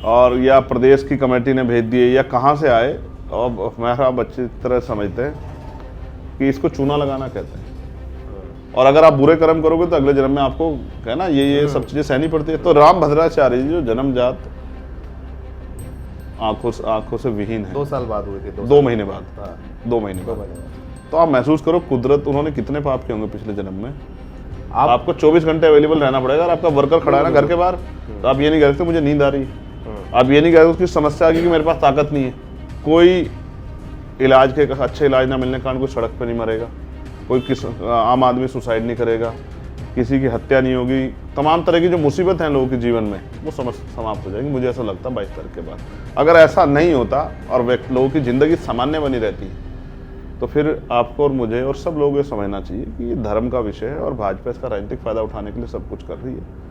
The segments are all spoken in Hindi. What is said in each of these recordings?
और या प्रदेश की कमेटी ने भेज दिए या कहाँ से आए, और मेरा आप अच्छी तरह समझते हैं कि इसको चूना लगाना कहते हैं। और अगर आप बुरे कर्म करोगे तो अगले जन्म में आपको कहना ये सब चीजें सहनी पड़ती है। तो राम भद्राचार्य जी जो जन्मजात आंखों से विहीन है, 2 साल बाद हुई थी, 2 महीने बाद, हाँ, 2 महीने बाद। तो आप महसूस करो कुदरत, उन्होंने कितने पाप किए होंगे पिछले जन्म में। आपको 24 घंटे अवेलेबल रहना पड़ेगा। और आपका वर्कर खड़ा है ना घर के बाहर, तो आप ये नहीं कह सकते मुझे नींद आ रही है, आप ये नहीं कह सकते उसकी समस्या आ गई कि मेरे पास ताकत नहीं है। कोई इलाज के अच्छे इलाज ना मिलने के कारण कोई सड़क पर नहीं मरेगा, कोई आम आदमी सुसाइड नहीं करेगा, किसी की हत्या नहीं होगी। तमाम तरह की जो मुसीबत हैं लोगों के जीवन में वो समाप्त हो जाएगी, मुझे ऐसा लगता है 22 तारीख के बाद। अगर ऐसा नहीं होता और लोगों की ज़िंदगी सामान्य बनी रहती, तो फिर आपको और मुझे और सब लोगों को समझना चाहिए कि ये धर्म का विषय है और भाजपा इसका राजनीतिक फायदा उठाने के लिए सब कुछ कर रही है।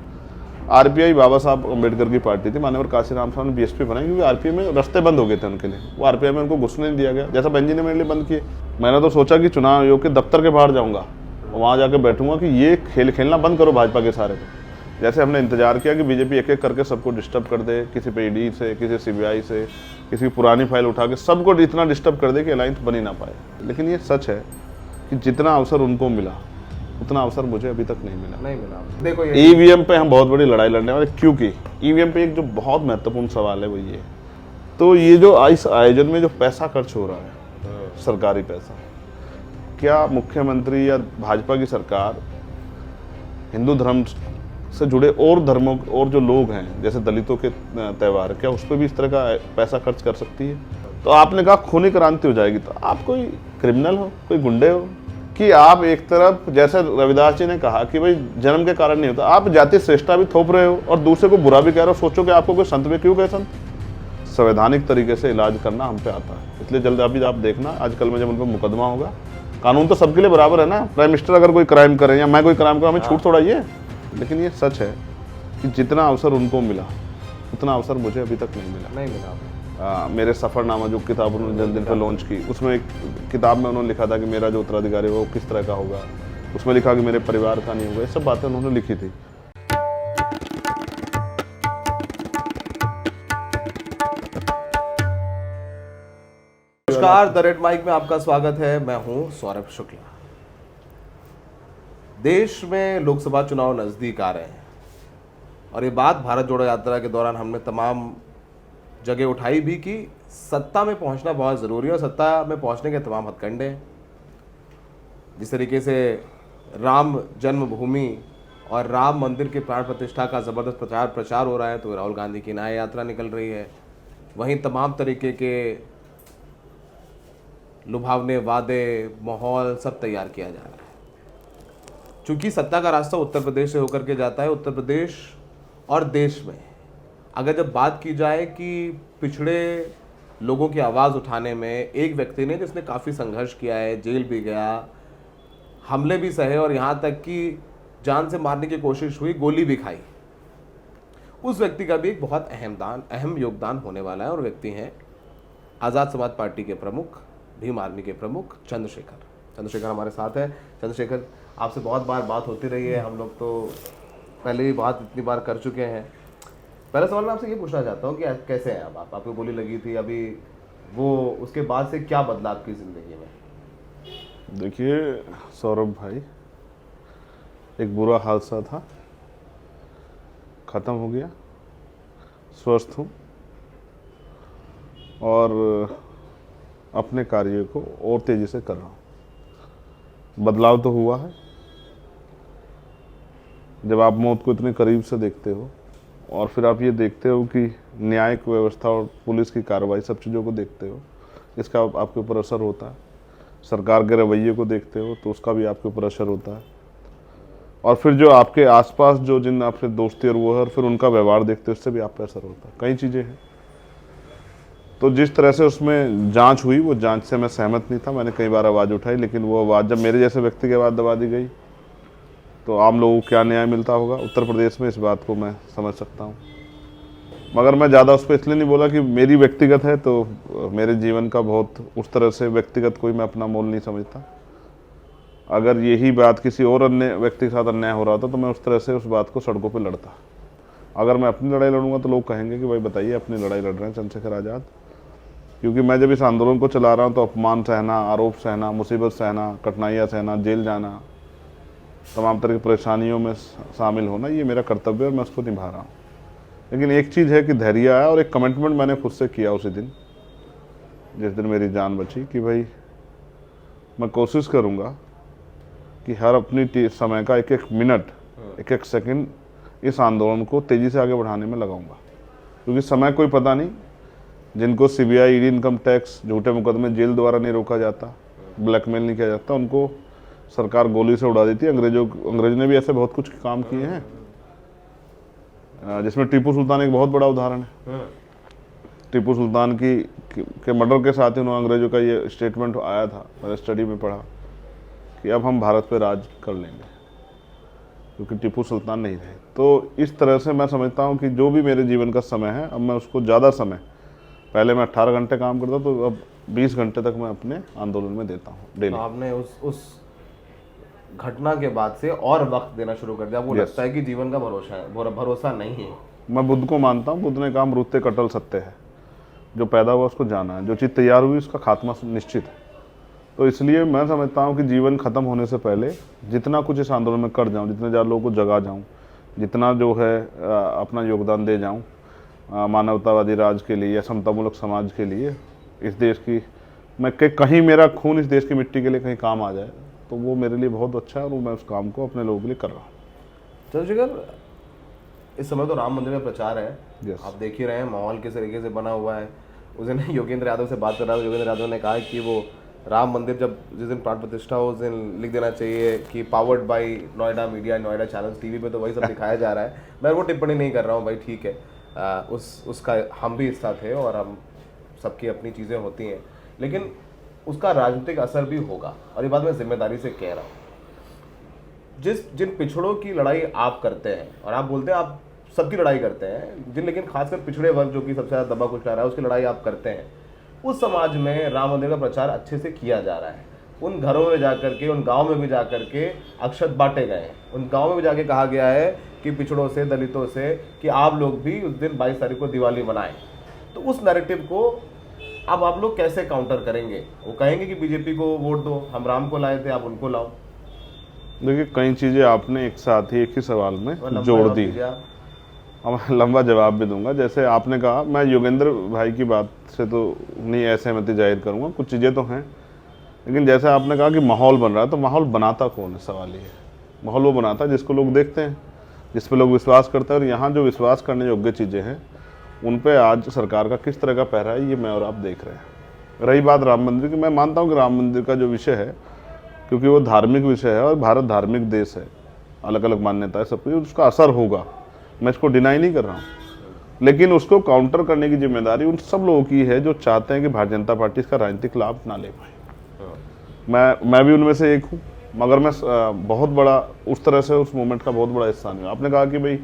आरपीआई बाबा साहब अम्बेडकर की पार्टी थी, मान्यवर काशीराम साहब ने बीएसपी बनाई क्योंकि आरपीआई में रास्ते बंद हो गए थे उनके लिए। वो आरपीआई में उनको घुसने नहीं दिया गया, जैसा बेंजी ने मेरे लिए बंद किए। मैंने तो सोचा कि चुनाव आयोग के दफ्तर के बाहर जाऊंगा, वहाँ जाकर बैठूंगा कि ये खेल खेलना बंद करो भाजपा के सारे को। जैसे हमने इंतजार किया कि बीजेपी एक एक करके सबको डिस्टर्ब कर दे, किसी पे ईडी से, किसी सीबीआई से, किसी पुरानी फाइल उठा के सबको इतना डिस्टर्ब कर दे कि अलायंस बन ही ना पाए। लेकिन ये सच है कि जितना अवसर उनको मिला उतना अवसर मुझे अभी तक नहीं मिला। देखो ईवीएम पे हम बहुत बड़ी लड़ाई लड़ने वाले, क्योंकि ईवीएम पे एक जो बहुत महत्वपूर्ण सवाल है वो ये, तो ये जो इस आयोजन में जो पैसा खर्च हो रहा है, सरकारी पैसा, क्या मुख्यमंत्री या भाजपा की सरकार हिंदू धर्म से जुड़े और धर्मों और जो लोग हैं जैसे दलितों के त्यौहार, क्या उस पर भी इस तरह का पैसा खर्च कर सकती है? तो आपने कहा खूनी क्रांति हो जाएगी, तो आप कोई क्रिमिनल हो, कोई गुंडे हो कि आप एक तरफ जैसे रविदास जी ने कहा कि भाई जन्म के कारण नहीं होता, आप जाति श्रेष्ठता भी थोप रहे हो और दूसरे को बुरा भी कह रहे हो। सोचो कि आपको कोई संत में क्यों कहे संत? संवैधानिक तरीके से इलाज करना हम पे आता है, इसलिए जल्द अभी आप देखना आजकल में जब उन पर मुकदमा होगा, कानून तो सबके लिए बराबर है ना। प्राइम मिनिस्टर अगर कोई क्राइम करे या मैं कोई क्राइम करूँ, हमें छूट थोड़ा ये। लेकिन ये सच है कि जितना अवसर उनको मिला उतना अवसर मुझे अभी तक नहीं मिला। मेरे सफ़रनामा जो किताब उन्होंने जन्मदिन पर लॉन्च की, उसमें एक किताब में उन्होंने लिखा था कि मेरा जो उत्तराधिकारी है वो किस तरह का होगा, उसमें लिखा कि मेरे परिवार का नहीं होगा, ये सब बातें उन्होंने लिखी थी। नमस्कार, द रेड माइक में आपका स्वागत है। मैं हूं सौरभ शुक्ला। देश में लोकसभा चुनाव नजदीक आ रहे हैं और ये बात भारत जोड़ो यात्रा के दौरान हमने तमाम जगह उठाई भी कि सत्ता में पहुंचना बहुत ज़रूरी है और सत्ता में पहुंचने के तमाम हथकंडे हैं। जिस तरीके से राम जन्मभूमि और राम मंदिर के प्राण प्रतिष्ठा का ज़बरदस्त प्रचार हो रहा है, तो राहुल गांधी की न्याय यात्रा निकल रही है। वहीं तमाम तरीके के लुभावने वादे, माहौल सब तैयार किया जा रहा है। चूंकि सत्ता का रास्ता उत्तर प्रदेश से होकर के जाता है, उत्तर प्रदेश और देश में अगर जब बात की जाए कि पिछड़े लोगों की आवाज़ उठाने में एक व्यक्ति ने जिसने काफ़ी संघर्ष किया है, जेल भी गया, हमले भी सहे और यहाँ तक कि जान से मारने की कोशिश हुई, गोली भी खाई, उस व्यक्ति का भी एक बहुत अहम योगदान होने वाला है। और व्यक्ति हैं आज़ाद समाज पार्टी के प्रमुख, भीम आर्मी के प्रमुख चंद्रशेखर हमारे साथ है। चंद्रशेखर, आपसे बहुत बार बात होती रही है, हम लोग तो पहले भी बात इतनी बार कर चुके हैं। पहला सवाल मैं आपसे ये पूछना चाहता हूँ कि कैसे हैं आप? आपको गोली लगी थी, अभी वो उसके बाद से क्या बदला आपकी ज़िंदगी में? देखिए सौरभ भाई, एक बुरा हादसा था, ख़त्म हो गया, स्वस्थ हूँ और अपने कार्य को और तेज़ी से कर रहा हूँ। बदलाव तो हुआ है। जब आप मौत को इतने करीब से देखते हो और फिर आप ये देखते हो कि न्यायिक व्यवस्था और पुलिस की कार्रवाई, सब चीज़ों को देखते हो, इसका आपके ऊपर असर होता है। सरकार के रवैये को देखते हो तो उसका भी आपके ऊपर असर होता है। और फिर जो आपके आसपास जो जिन आपसे दोस्ती और वो है, और फिर उनका व्यवहार देखते हो, उससे भी आप पे असर होता है। कई चीज़ें हैं। तो जिस तरह से उसमें जांच हुई, वो जांच से मैं सहमत नहीं था। मैंने कई बार आवाज़ उठाई, लेकिन वो आवाज़ जब मेरे जैसे व्यक्ति की आवाज़ दबा दी गई तो आम लोगों को क्या न्याय मिलता होगा उत्तर प्रदेश में, इस बात को मैं समझ सकता हूँ। मगर मैं ज़्यादा उस पर इसलिए नहीं बोला कि मेरी व्यक्तिगत है, तो मेरे जीवन का बहुत उस तरह से व्यक्तिगत कोई मैं अपना मोल नहीं समझता। अगर यही बात किसी और अन्य व्यक्ति के साथ अन्याय हो रहा था तो मैं उस तरह से उस बात को सड़कों पर लड़ता। अगर मैं अपनी लड़ाई लड़ूंगा तो लोग कहेंगे कि भाई बताइए अपनी लड़ाई लड़ रहे हैं चंद्रशेखर आज़ाद। क्योंकि मैं जब इस आंदोलन को चला रहा हूँ तो अपमान सहना, आरोप सहना, मुसीबत सहना, कठिनाइयाँ सहना, जेल जाना, तमाम तरह की परेशानियों में शामिल होना, ये मेरा कर्तव्य है और मैं उसको निभा रहा हूँ। लेकिन एक चीज़ है कि धैर्य आया और एक कमिटमेंट मैंने खुद से किया उसी दिन, जिस दिन मेरी जान बची, कि भाई मैं कोशिश करूँगा कि हर अपनी समय का एक एक मिनट, एक एक सेकंड इस आंदोलन को तेज़ी से आगे बढ़ाने में लगाऊंगा। क्योंकि समय कोई पता नहीं, जिनको सीबीआई, ईडी, इनकम टैक्स, झूठे मुकदमे, जेल द्वारा नहीं रोका जाता, ब्लैकमेल नहीं किया जाता, उनको सरकार गोली से उड़ा देती है। अंग्रेजों ने भी ऐसे बहुत कुछ काम किए हैं, जिसमें टीपू सुल्तान एक बहुत बड़ा उदाहरण है। टीपू सुल्तान के मर्डर के साथ ही उन्होंने अंग्रेजों का ये स्टेटमेंट आया था, मैंने स्टडी में पढ़ा कि अब हम भारत पे राज कर लेंगे, क्योंकि टीपू सुल्तान नहीं रहे। तो इस तरह से मैं समझता हूँ कि जो भी मेरे जीवन का समय है, अब मैं उसको ज़्यादा समय, पहले मैं 18 घंटे काम करता तो अब 20 घंटे तक मैं अपने आंदोलन में देता हूँ डेली। तो आपने उस घटना के बाद से और वक्त देना शुरू कर दिया। आपको लगता है कि जीवन का भरोसा नहीं है? मैं बुद्ध को मानता हूँ। बुद्ध ने कहा मृत्य कटल सत्य है, जो पैदा हुआ उसको जाना है, जो चीज़ तैयार हुई उसका खात्मा निश्चित है। तो इसलिए मैं समझता हूँ कि जीवन खत्म होने से पहले जितना कुछ इस आंदोलन में कर जाऊँ, जितने ज़्यादा लोगों को जगा जाऊँ, जितना जो है अपना योगदान दे जाऊँ मानवतावादी राज के लिए या समतामूलक समाज के लिए, इस देश की मैं कहीं मेरा खून इस देश की मिट्टी के लिए कहीं काम आ जाए तो वो मेरे लिए बहुत अच्छा है और मैं उस काम को अपने लोगों के लिए कर रहा हूँ। चंद्रशेखर, इस समय तो राम मंदिर का प्रचार है, Yes. आप देख ही रहे हैं माहौल किस तरीके से बना हुआ है। उस दिन योगेंद्र यादव से बात कर रहा था, योगेंद्र यादव ने कहा कि वो राम मंदिर जब जिस दिन प्राण प्रतिष्ठा हो उस दिन लिख देना चाहिए कि powered by Noida media, Noida channels, TV पे तो वही सब दिखाया जा रहा है। मैं वो टिप्पणी नहीं कर रहा हूँ भाई, ठीक है, उसका हम भी हिस्सा थे और हम सबकी अपनी चीज़ें होती हैं, लेकिन उसका राजनीतिक असर भी होगा और ये बात मैं जिम्मेदारी से कह रहा हूँ। जिन पिछड़ों की लड़ाई आप करते हैं, और आप बोलते हैं आप सबकी लड़ाई करते हैं, लेकिन खासकर पिछड़े वर्ग जो कि सबसे ज़्यादा दबा कुचला रहा है उसकी लड़ाई आप करते हैं, उस समाज में राम मंदिर का प्रचार अच्छे से किया जा रहा है। उन घरों में जाकर के, उन गाँव में भी जाकर के अक्षत बांटे गए हैं, उन गाँव में भी जाके कहा गया है कि पिछड़ों से, दलितों से, कि आप लोग भी उस दिन 22 तारीख को दिवाली मनाएं। तो उस नैरेटिव को अब आप लोग कैसे काउंटर करेंगे? वो कहेंगे कि बीजेपी को वोट दो, हम राम को लाए थे, आप उनको लाओ। देखिए, कई चीज़ें आपने एक साथ ही एक ही सवाल में जोड़ दी। अब लंबा जवाब भी दूंगा। जैसे आपने कहा, मैं योगेंद्र भाई की बात से तो नहीं असहमति जाहिर करूंगा, कुछ चीज़ें तो हैं, लेकिन जैसे आपने कहा कि माहौल बन रहा है, तो माहौल बनाता कौन है? सवाल ये है। माहौल वो बनाता है जिसको लोग देखते हैं, जिस पे लोग विश्वास करते हैं, और यहाँ जो विश्वास करने योग्य चीज़ें हैं उन पे आज सरकार का किस तरह का पहरा है, ये मैं और आप देख रहे हैं। रही बात राम मंदिर की, मैं मानता हूँ कि राम मंदिर का जो विषय है, क्योंकि वो धार्मिक विषय है और भारत धार्मिक देश है, अलग अलग मान्यता है सबकी, उसका असर होगा, मैं इसको डिनाई नहीं कर रहा हूँ, लेकिन उसको काउंटर करने की जिम्मेदारी उन सब लोगों की है जो चाहते हैं कि भारतीय जनता पार्टी इसका राजनीतिक लाभ ना ले पाए। मैं भी उनमें से एक हूँ, मगर मैं बहुत बड़ा उस तरह से उस मूवमेंट का बहुत बड़ा हिस्सा नहीं हूँ। आपने कहा कि भाई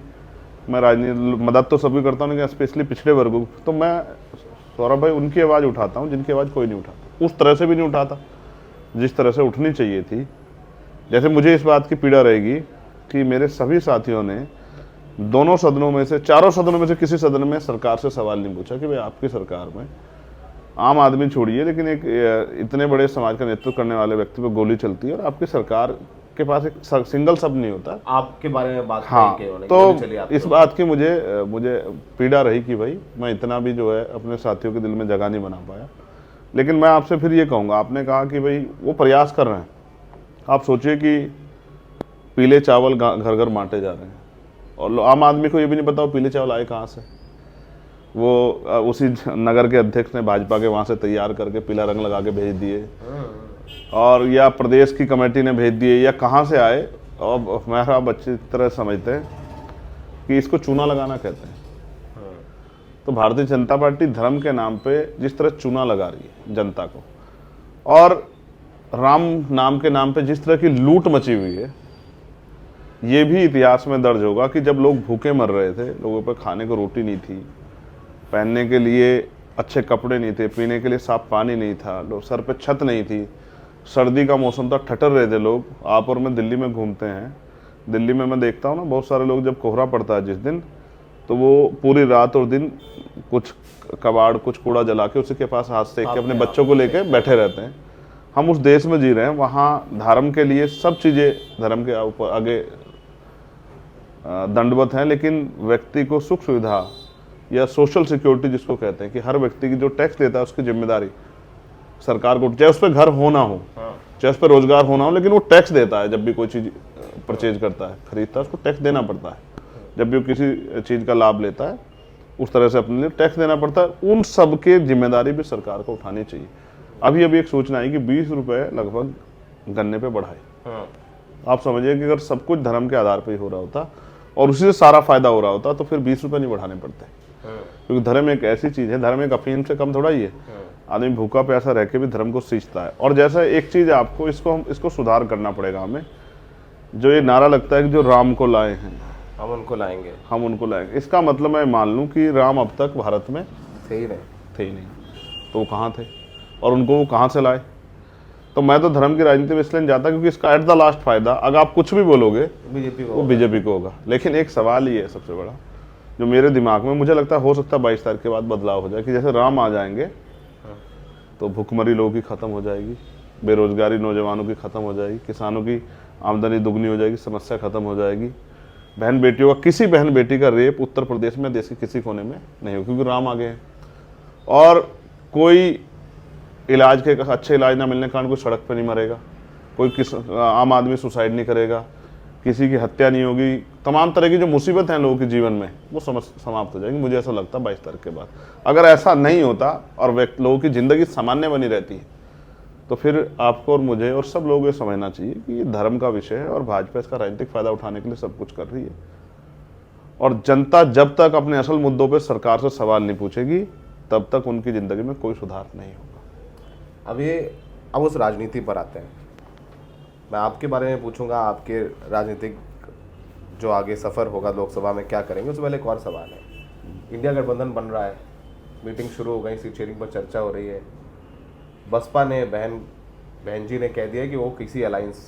मैं राजनीति मदद तो सभी करता हूँ, लेकिन स्पेशली पिछड़े वर्गों की, तो मैं सौरभ भाई उनकी आवाज़ उठाता हूँ जिनकी आवाज़ कोई नहीं उठाता, उस तरह से भी नहीं उठाता जिस तरह से उठनी चाहिए थी। जैसे मुझे इस बात की पीड़ा रहेगी कि मेरे सभी साथियों ने दोनों सदनों में से, चारों सदनों में से किसी सदन में सरकार से सवाल नहीं पूछा कि भाई आपकी सरकार में आम आदमी छोड़िए, लेकिन एक इतने बड़े समाज का नेतृत्व करने वाले व्यक्ति पर गोली चलती है और आपकी सरकार के पास एक सिंगल शब्द नहीं होता आपके बारे में बात। हाँ, तो इस बात की मुझे पीड़ा रही कि भाई मैं इतना भी जो है अपने साथियों के दिल में जगह नहीं बना पाया। लेकिन मैं आपसे फिर ये कहूँगा, आपने कहा कि भाई वो प्रयास कर रहे हैं, आप सोचिए कि पीले चावल घर घर बांटे जा रहे हैं और आम आदमी को ये भी नहीं पता वो पीले चावल आए कहाँ से। वो उसी नगर के अध्यक्ष ने भाजपा के वहाँ से तैयार करके पीला रंग लगा के भेज दिए, और या प्रदेश की कमेटी ने भेज दिए, या कहाँ से आए। और मेरा बच्चे तरह समझते हैं कि इसको चूना लगाना कहते हैं। तो भारतीय जनता पार्टी धर्म के नाम पे जिस तरह चूना लगा रही है जनता को, और राम नाम के नाम पे जिस तरह की लूट मची हुई है, ये भी इतिहास में दर्ज होगा कि जब लोग भूखे मर रहे थे, लोगों पर खाने को रोटी नहीं थी, पहनने के लिए अच्छे कपड़े नहीं थे, पीने के लिए साफ पानी नहीं था, लोग सर पे छत नहीं थी, सर्दी का मौसम था, ठटर रहे थे लोग। आप और मैं दिल्ली में घूमते हैं, दिल्ली में मैं देखता हूँ ना, बहुत सारे लोग जब कोहरा पड़ता है जिस दिन, तो वो पूरी रात और दिन कुछ कबाड़ कुछ कूड़ा जला के उसी के पास हाथ सेक के अपने बच्चों को लेके बैठे रहते हैं। हम उस देश में जी रहे हैं, वहाँ धर्म के लिए सब चीज़ें धर्म के ऊपर आगे दंडवत हैं, लेकिन व्यक्ति को सुख सुविधा या सोशल सिक्योरिटी जिसको कहते हैं कि हर व्यक्ति की जो टैक्स देता है उसकी जिम्मेदारी सरकार को, चाहे उस पर घर होना हो, चाहे उस पर रोजगार होना हो, लेकिन वो टैक्स देता है। जब भी कोई चीज़ परचेज करता है, खरीदता है, उसको टैक्स देना पड़ता है। जब भी वो किसी चीज़ का लाभ लेता है उस तरह से अपने लिए टैक्स देना पड़ता है। उन सब के जिम्मेदारी भी सरकार को उठानी चाहिए। अभी एक सूचना आई कि 20 रुपये लगभग गन्ने पे बढ़ाए। आप समझिए कि अगर सब कुछ धर्म के आधार पर ही हो रहा होता और उसी से सारा फायदा हो रहा होता तो फिर 20 रुपये नहीं बढ़ाने पड़ते, क्योंकि धर्म एक ऐसी चीज़ है, धर्म एक अफीम से कम थोड़ा ही है। आदमी भूखा प्यासा रह के भी धर्म को सींचता है। और जैसा एक चीज़ आपको इसको सुधार करना पड़ेगा हमें, जो ये नारा लगता है कि जो राम को लाए हैं हम उनको लाएंगे, हम उनको लाएंगे, इसका मतलब मैं मान लूँ कि राम अब तक भारत में थे ही नहीं, तो वो कहाँ थे और उनको वो कहाँ से लाए। तो मैं तो धर्म की राजनीति में इसलिए जाता क्योंकि इसका एट द लास्ट फायदा, अगर आप कुछ भी बोलोगे बीजेपी को होगा। लेकिन एक सवाल ही है सबसे बड़ा जो मेरे दिमाग में, मुझे लगता है हो सकता है 22 तारीख के बाद बदलाव हो जाए कि जैसे राम आ जाएंगे तो भुखमरी लोगों की खत्म हो जाएगी, बेरोजगारी नौजवानों की खत्म हो जाएगी, किसानों की आमदनी दुगनी हो जाएगी, समस्या खत्म हो जाएगी, बहन बेटियों का, किसी बहन बेटी का रेप उत्तर प्रदेश में देश के किसी कोने में नहीं हो, क्योंकि राम आ गए हैं। और कोई इलाज के अच्छे इलाज ना मिलने के कारण कोई सड़क पर नहीं मरेगा, कोई आम आदमी सुसाइड नहीं करेगा, किसी की हत्या नहीं होगी, तमाम तरह की जो मुसीबत हैं लोगों के जीवन में वो समाप्त हो जाएगी। मुझे ऐसा लगता है 22 तारीख के बाद अगर ऐसा नहीं होता और लोगों की ज़िंदगी सामान्य बनी रहती है तो फिर आपको और मुझे और सब लोगों को समझना चाहिए कि ये धर्म का विषय है और भाजपा इसका राजनीतिक फायदा उठाने के लिए सब कुछ कर रही है। और जनता जब तक अपने असल मुद्दों पर सरकार से सवाल नहीं पूछेगी तब तक उनकी ज़िंदगी में कोई सुधार नहीं होगा। अब उस राजनीति पर आते हैं। मैं आपके बारे में पूछूंगा, आपके राजनीतिक जो आगे सफ़र होगा लोकसभा में क्या करेंगे। उससे पहले एक और सवाल है, इंडिया गठबंधन बन रहा है, मीटिंग शुरू हो गई, सीट शेयरिंग पर चर्चा हो रही है। बसपा ने बहन जी ने कह दिया कि वो किसी अलायंस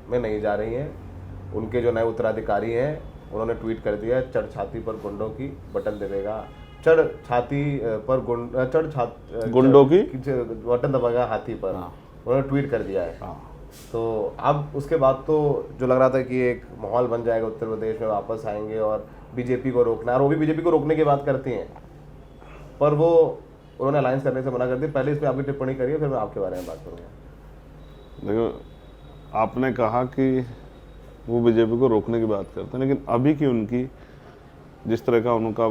में नहीं जा रही हैं। उनके जो नए उत्तराधिकारी हैं उन्होंने ट्वीट कर दिया, चढ़ छाती पर गुंडों की बटन दबेगा, चढ़ छाती पर गुंडों की बटन दबेगा हाथी पर। उन्होंने ट्वीट कर दिया है। तो अब उसके बाद तो जो लग रहा था कि एक माहौल बन जाएगा, उत्तर प्रदेश में वापस आएंगे और बीजेपी को रोकना, और वो भी बीजेपी को रोकने की बात करती हैं, पर वो उन्होंने अलायंस करने से मना कर दी। पहले इस पर आपकी टिप्पणी करिए, फिर मैं आपके बारे में बात करूँगा। देखो, आपने कहा कि वो बीजेपी को रोकने की बात करते हैं, लेकिन अभी की उनकी जिस तरह का उनका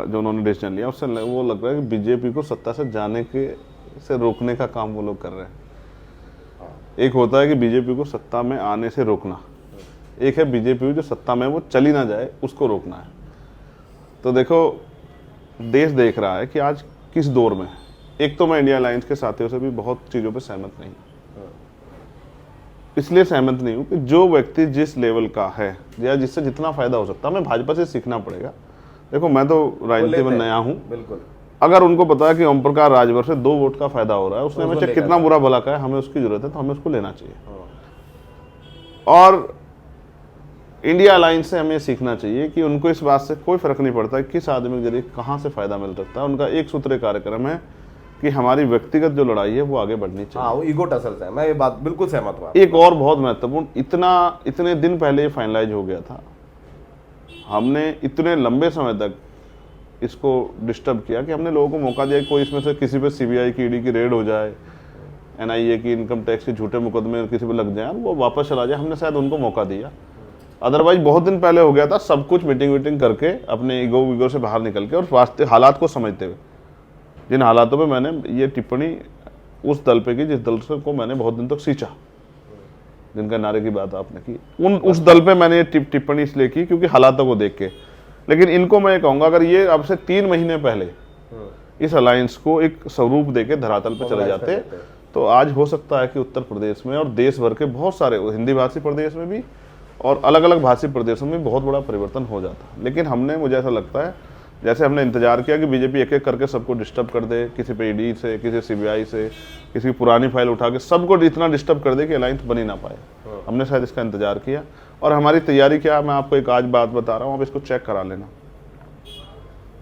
जो उन्होंने डिसीजन लिया उससे वो लग रहा है कि बीजेपी को सत्ता से जाने से रोकने का काम वो लोग कर रहे हैं। एक होता है कि बीजेपी को सत्ता में आने से रोकना, एक है बीजेपी जो सत्ता में वो चली ना जाए उसको रोकना है। तो देखो, देश देख रहा है कि आज किस दौर में। एक तो मैं इंडिया अलायंस के साथियों से भी बहुत चीज़ों पे सहमत नहीं, इसलिए सहमत नहीं हूँ कि जो व्यक्ति जिस लेवल का है या जिससे जितना फायदा हो सकता है, हमें भाजपा से सीखना पड़ेगा। देखो, मैं तो राजनीति में नया हूँ, बिल्कुल। अगर उनको पता है कि ओम प्रकाश राजभर से 2 वोट का फायदा हो रहा है, उसने हमें चाहे कितना बुरा भला कहा है, हमें उसकी जरूरत है तो हमें उसको लेना चाहिए। और इंडिया अलायंस से हमें सीखना चाहिए कि उनको इस बात से कोई फर्क नहीं पड़ता किस आदमी के जरिए कहाँ से फायदा मिल सकता है। उनका एक सूत्रीय कार्यक्रम है कि हमारी व्यक्तिगत जो लड़ाई है वो आगे बढ़नी चाहिए। वो ईगो टसल्स है, मैं ये बात बिल्कुल सहमत हूँ। एक और बहुत महत्वपूर्ण, इतने दिन पहले ये फाइनलाइज हो गया था, हमने इतने लंबे समय तक इसको डिस्टर्ब किया कि हमने लोगों को मौका दिया कि कोई इसमें से किसी पे सीबीआई की, ईडी की रेड हो जाए, एनआईए की, इनकम टैक्स के झूठे मुकदमे किसी पे लग जाए, वो वापस चला जाए। हमने शायद उनको मौका दिया। अदरवाइज बहुत दिन पहले हो गया था, सब कुछ मीटिंग करके अपने ईगो से बाहर निकल के और वास्तविक हालात को समझते हुए। जिन हालातों पे मैंने ये टिप्पणी उस दल पे की जिस दल से को मैंने बहुत दिन तक सींचा, जिनका नारे की बात आपने की, उस दल पे मैंने ये टिप्पणी इसलिए की क्योंकि हालातों को देख के। लेकिन इनको मैं ये कहूँगा, अगर ये अब से 3 महीने पहले इस अलायंस को एक स्वरूप देके धरातल पर चले जाते तो आज हो सकता है कि उत्तर प्रदेश में और देश भर के बहुत सारे हिंदी भाषी प्रदेश में भी और अलग अलग भाषी प्रदेशों में बहुत बड़ा परिवर्तन हो जाता। लेकिन हमने, मुझे ऐसा लगता है, जैसे हमने इंतजार किया कि बीजेपी एक एक करके सबको डिस्टर्ब कर दे, किसी पे ईडी से, किसी सीबीआई से, किसी की पुरानी फाइल उठा के सबको इतना डिस्टर्ब कर दे कि अलायंस बन ही ना पाए। हमने शायद इसका इंतजार किया और हमारी तैयारी क्या, मैं आपको एक आज बात बता रहा हूँ, आप इसको चेक करा लेना।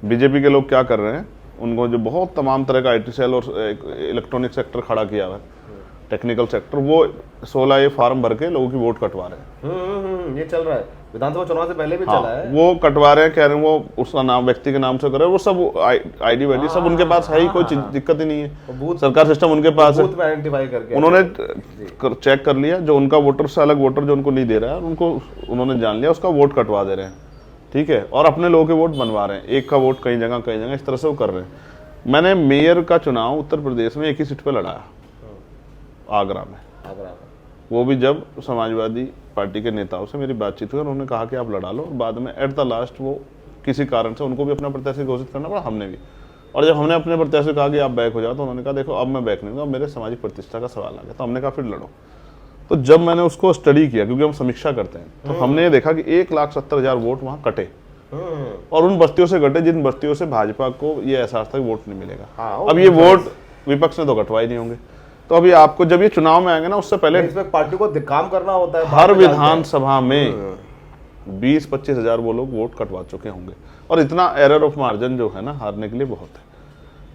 बीजेपी के लोग क्या कर रहे हैं, उनको जो बहुत तमाम तरह का आईटी सेल और इलेक्ट्रॉनिक सेक्टर खड़ा किया हुआ है, टेक्निकल सेक्टर, वो 16 ये फार्म भर के लोगों की वोट कटवा रहे हैं। ये चल रहा है, विधानसभा चुनाव से पहले भी हाँ, चला है। वो कटवा रहे हैं, कह रहे हैं वो उसका नाम व्यक्ति के नाम से करे, वो सब आईडी वाईडी सब उनके पास है ही, कोई दिक्कत ही नहीं है, सरकार सिस्टम उनके पास है, बूथ में आइडेंटिफाई करके उन्होंने चेक कर लिया, जो उनका वोटर से अलग वोटर जो उनको नहीं दे रहा है उनको उन्होंने जान लिया, उसका वोट कटवा दे रहे हैं, ठीक है, और अपने लोगों के वोट बनवा रहे हैं, एक का वोट कई जगह इस तरह से वो कर रहे हैं। मैंने मेयर का चुनाव उत्तर प्रदेश में एक ही सीट पे लड़ाया, आगरा में, वो भी जब समाजवादी पार्टी के नेताओं से मेरी बातचीत हुई, उन्होंने कहा कि आप लड़ा लो, और बाद में एट द लास्ट वो किसी कारण से उनको भी अपना प्रत्याशी घोषित करना पड़ा, हमने भी, और जब हमने अपने प्रत्याशी कहा कि आप बैक हो जाओ, तो उन्होंने कहा देखो अब मैं बैक नहीं हूँ, मेरे सामाजिक प्रतिष्ठा का सवाल आ गया, तो हमने कहा फिर लड़ो। तो जब मैंने उसको स्टडी किया, क्योंकि हम समीक्षा करते हैं, तो हमने ये देखा कि 1,70,000 वोट वहाँ कटे, और उन बस्तियों से कटे जिन बस्तियों से भाजपा को ये एहसास था कि वोट नहीं मिलेगा। अब ये वोट विपक्ष ने तो कटवाए नहीं होंगे, तो अभी आपको जब ये चुनाव में आएंगे ना, उससे पहले इसमें पार्टी को काम करना होता है, हर विधानसभा में 20-25 हजार वो लोग वोट कटवा चुके होंगे, और इतना एरर ऑफ मार्जिन जो है ना हारने के लिए बहुत है।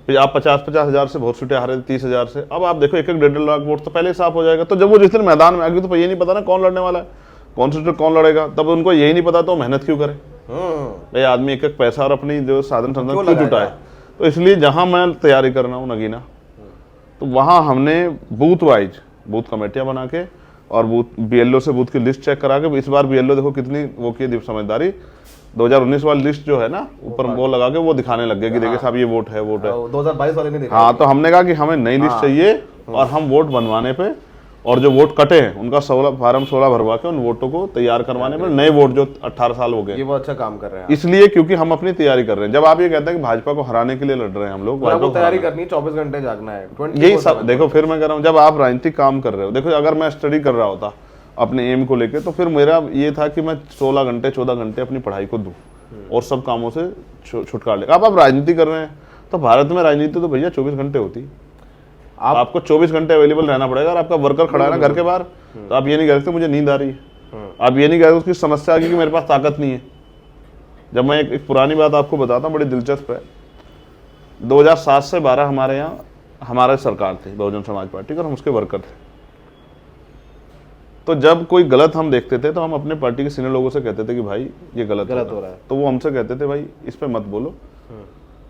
फिर आप 50-50 हजार से बहुत सीटें हारे, 30 हजार से, अब आप देखो 1-1.5 लाख वोट तो पहले ही साफ हो जाएगा। तो जब वो जिस दिन मैदान में आएगी तो ये नहीं पता ना कौन लड़ने वाला है, कौन सी सीट कौन लड़ेगा, तब उनको यही नहीं पता तो मेहनत क्यों करे भाई, आदमी एक पैसा और अपनी जो साधन संसाधन क्यों जुटाए। तो इसलिए जहां मैं तैयारी कर रहा हूँ नगीना, तो वहां हमने बूथ वाइज बूथ कमेटियां बना के और बूथ BLO से बूथ की लिस्ट चेक करा के, इस बार BLO देखो कितनी वो की समझदारी, 2019 वाली लिस्ट जो है ना ऊपर वो लगा के वो दिखाने लग गए कि देखिए साहब ये वोट है, वोट है। 2022 वाले ने देखा। हाँ, तो हमने कहा कि हमें नई लिस्ट चाहिए, और हम वोट बनवाने पे और जो वोट कटे हैं उनका फार्म 16 भरवा के उन वोटों को तैयार करवाने में, नए वोट जो 18 साल हो गए, ये बहुत अच्छा काम कर रहे हैं इसलिए क्योंकि हम अपनी तैयारी कर रहे हैं। जब आप ये कहते हैं कि भाजपा को हराने के लिए लड़ रहे हैं हम लोग, आपको तैयारी करनी है, 24 घंटे जागना है, यही सब देखो। फिर मैं कह रहा हूँ जब आप राजनीतिक काम कर रहे हो, देखो अगर मैं स्टडी कर रहा होता अपने एम को लेकर, तो फिर मेरा ये था कि मैं 16 घंटे 14 घंटे अपनी पढ़ाई को दूं और सब कामों से छुटकारा ले। अब आप राजनीति कर रहे हैं, तो भारत में राजनीति तो भैया 24 घंटे होती, आपको 24 घंटे अवेलेबल रहना पड़ेगा। और आपका वर्कर खड़ा है ना घर के बाहर, तो आप ये नहीं कह सकते मुझे नींद आ रही है, आप ये नहीं कह सकते उसकी समस्या आ गई कि मेरे पास ताकत नहीं है। जब मैं एक पुरानी बात आपको बताता हूँ, बड़ी दिलचस्प है। 2007 से 12 हमारे यहाँ हमारी सरकार थी, बहुजन समाज पार्टी, और हम उसके वर्कर थे। तो जब कोई गलत हम देखते थे तो हम अपने पार्टी के सीनियर लोगों से कहते थे कि भाई ये गलत हो रहा है, तो वो हमसे कहते थे भाई इस पे मत बोलो,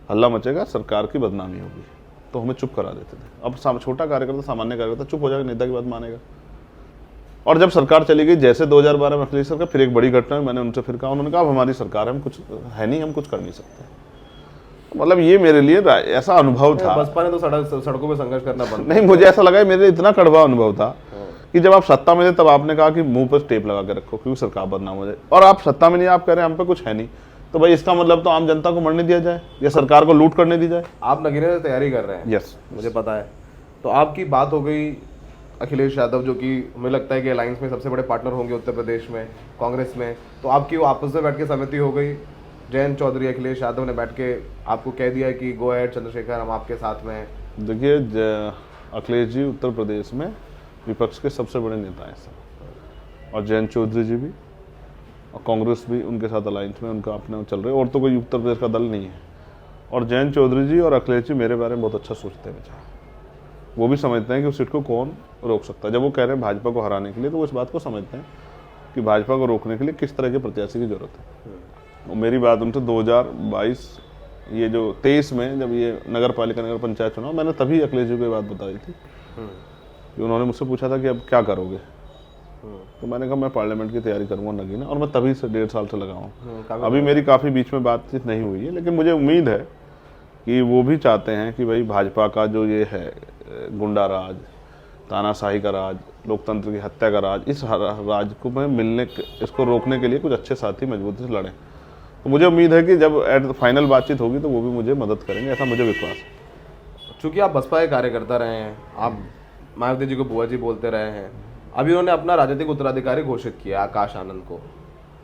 हल्ला मचेगा, सरकार की बदनामी होगी, तो हमें चुप करा देते थे। अब छोटा कार्यकर्ता, सामान्य कार्यकर्ता चुप हो जाएगा, नेता की बात मानेगा। और जब सरकार चली गई, जैसे 2012 में अखिलेश सरकार, फिर एक बड़ी घटना, मैंने उनसे फिर कहा, उन्होंने कहा अब हमारी सरकार है, हम कुछ है नहीं, हम कुछ कर नहीं सकते। मतलब ये मेरे लिए ऐसा अनुभव था। बसपा ने तो सड़कों में संघर्ष करना बंद नहीं, मुझे ऐसा लगा मेरे लिए इतना कड़वा अनुभव था कि जब आप सत्ता में थे तब आपने कहा कि मुंह पर टेप लगा के रखो क्योंकि सरकार बदनाम हो जाए, और आप सत्ता में नहीं, आप कह रहे हैं हम पे कुछ है नहीं, तो भाई इसका मतलब तो आम जनता को मरने दिया जाए या सरकार को लूट करने दी जाए। आप नगीने से तैयारी कर रहे हैं? यस, मुझे पता है। तो आपकी बात हो गई अखिलेश यादव, जो कि मुझे लगता है कि अलायंस में सबसे बड़े पार्टनर होंगे उत्तर प्रदेश में, कांग्रेस में, तो आपकी वो आपस में बैठ के सहमति हो गई, जयंत चौधरी अखिलेश यादव ने बैठ के आपको कह दिया कि गो अहेड चंद्रशेखर, हम आपके साथ में हैं? देखिए, अखिलेश जी उत्तर प्रदेश में विपक्ष के सबसे बड़े नेता हैं सर, और जयंत चौधरी जी भी, और कांग्रेस भी उनके साथ अलायंस में, उनका अपने चल रहे, और तो कोई उत्तर प्रदेश का दल नहीं है। और जयंत चौधरी जी और अखिलेश जी मेरे बारे में बहुत अच्छा सोचते हैं, बेचारा, वो भी समझते हैं कि उस सीट को कौन रोक सकता है। जब वो कह रहे हैं भाजपा को हराने के लिए, तो वो इस बात को समझते हैं कि भाजपा को रोकने के लिए किस तरह के प्रत्याशी की जरूरत है। और मेरी बात उनसे 2022 ये जो 23 में जब ये नगर पालिका नगर पंचायत चुनाव, मैंने तभी अखिलेश जी को ये बात बताई थी कि उन्होंने मुझसे पूछा था कि अब क्या करोगे, तो मैंने कहा मैं पार्लियामेंट की तैयारी करूंगा नगीना, और मैं तभी से 1.5 साल से लगा हूँ। अभी मेरी काफ़ी बीच में बातचीत नहीं हुई है, लेकिन मुझे उम्मीद है कि वो भी चाहते हैं कि भाई भाजपा का जो ये है गुंडा राज, तानाशाही का राज, लोकतंत्र की हत्या का राज, इस राज को में मिलने, इसको रोकने के लिए कुछ अच्छे साथी मजबूती से लड़ें। तो मुझे उम्मीद है कि जब एट फाइनल बातचीत होगी तो वो भी मुझे मदद करेंगे, ऐसा मुझे विश्वास है। चूँकि आप बसपा के कार्यकर्ता रहे हैं, आप मायावती जी को बुआ जी बोलते रहे हैं, अभी उन्होंने अपना राजनीतिक उत्तराधिकारी घोषित किया आकाश आनंद को।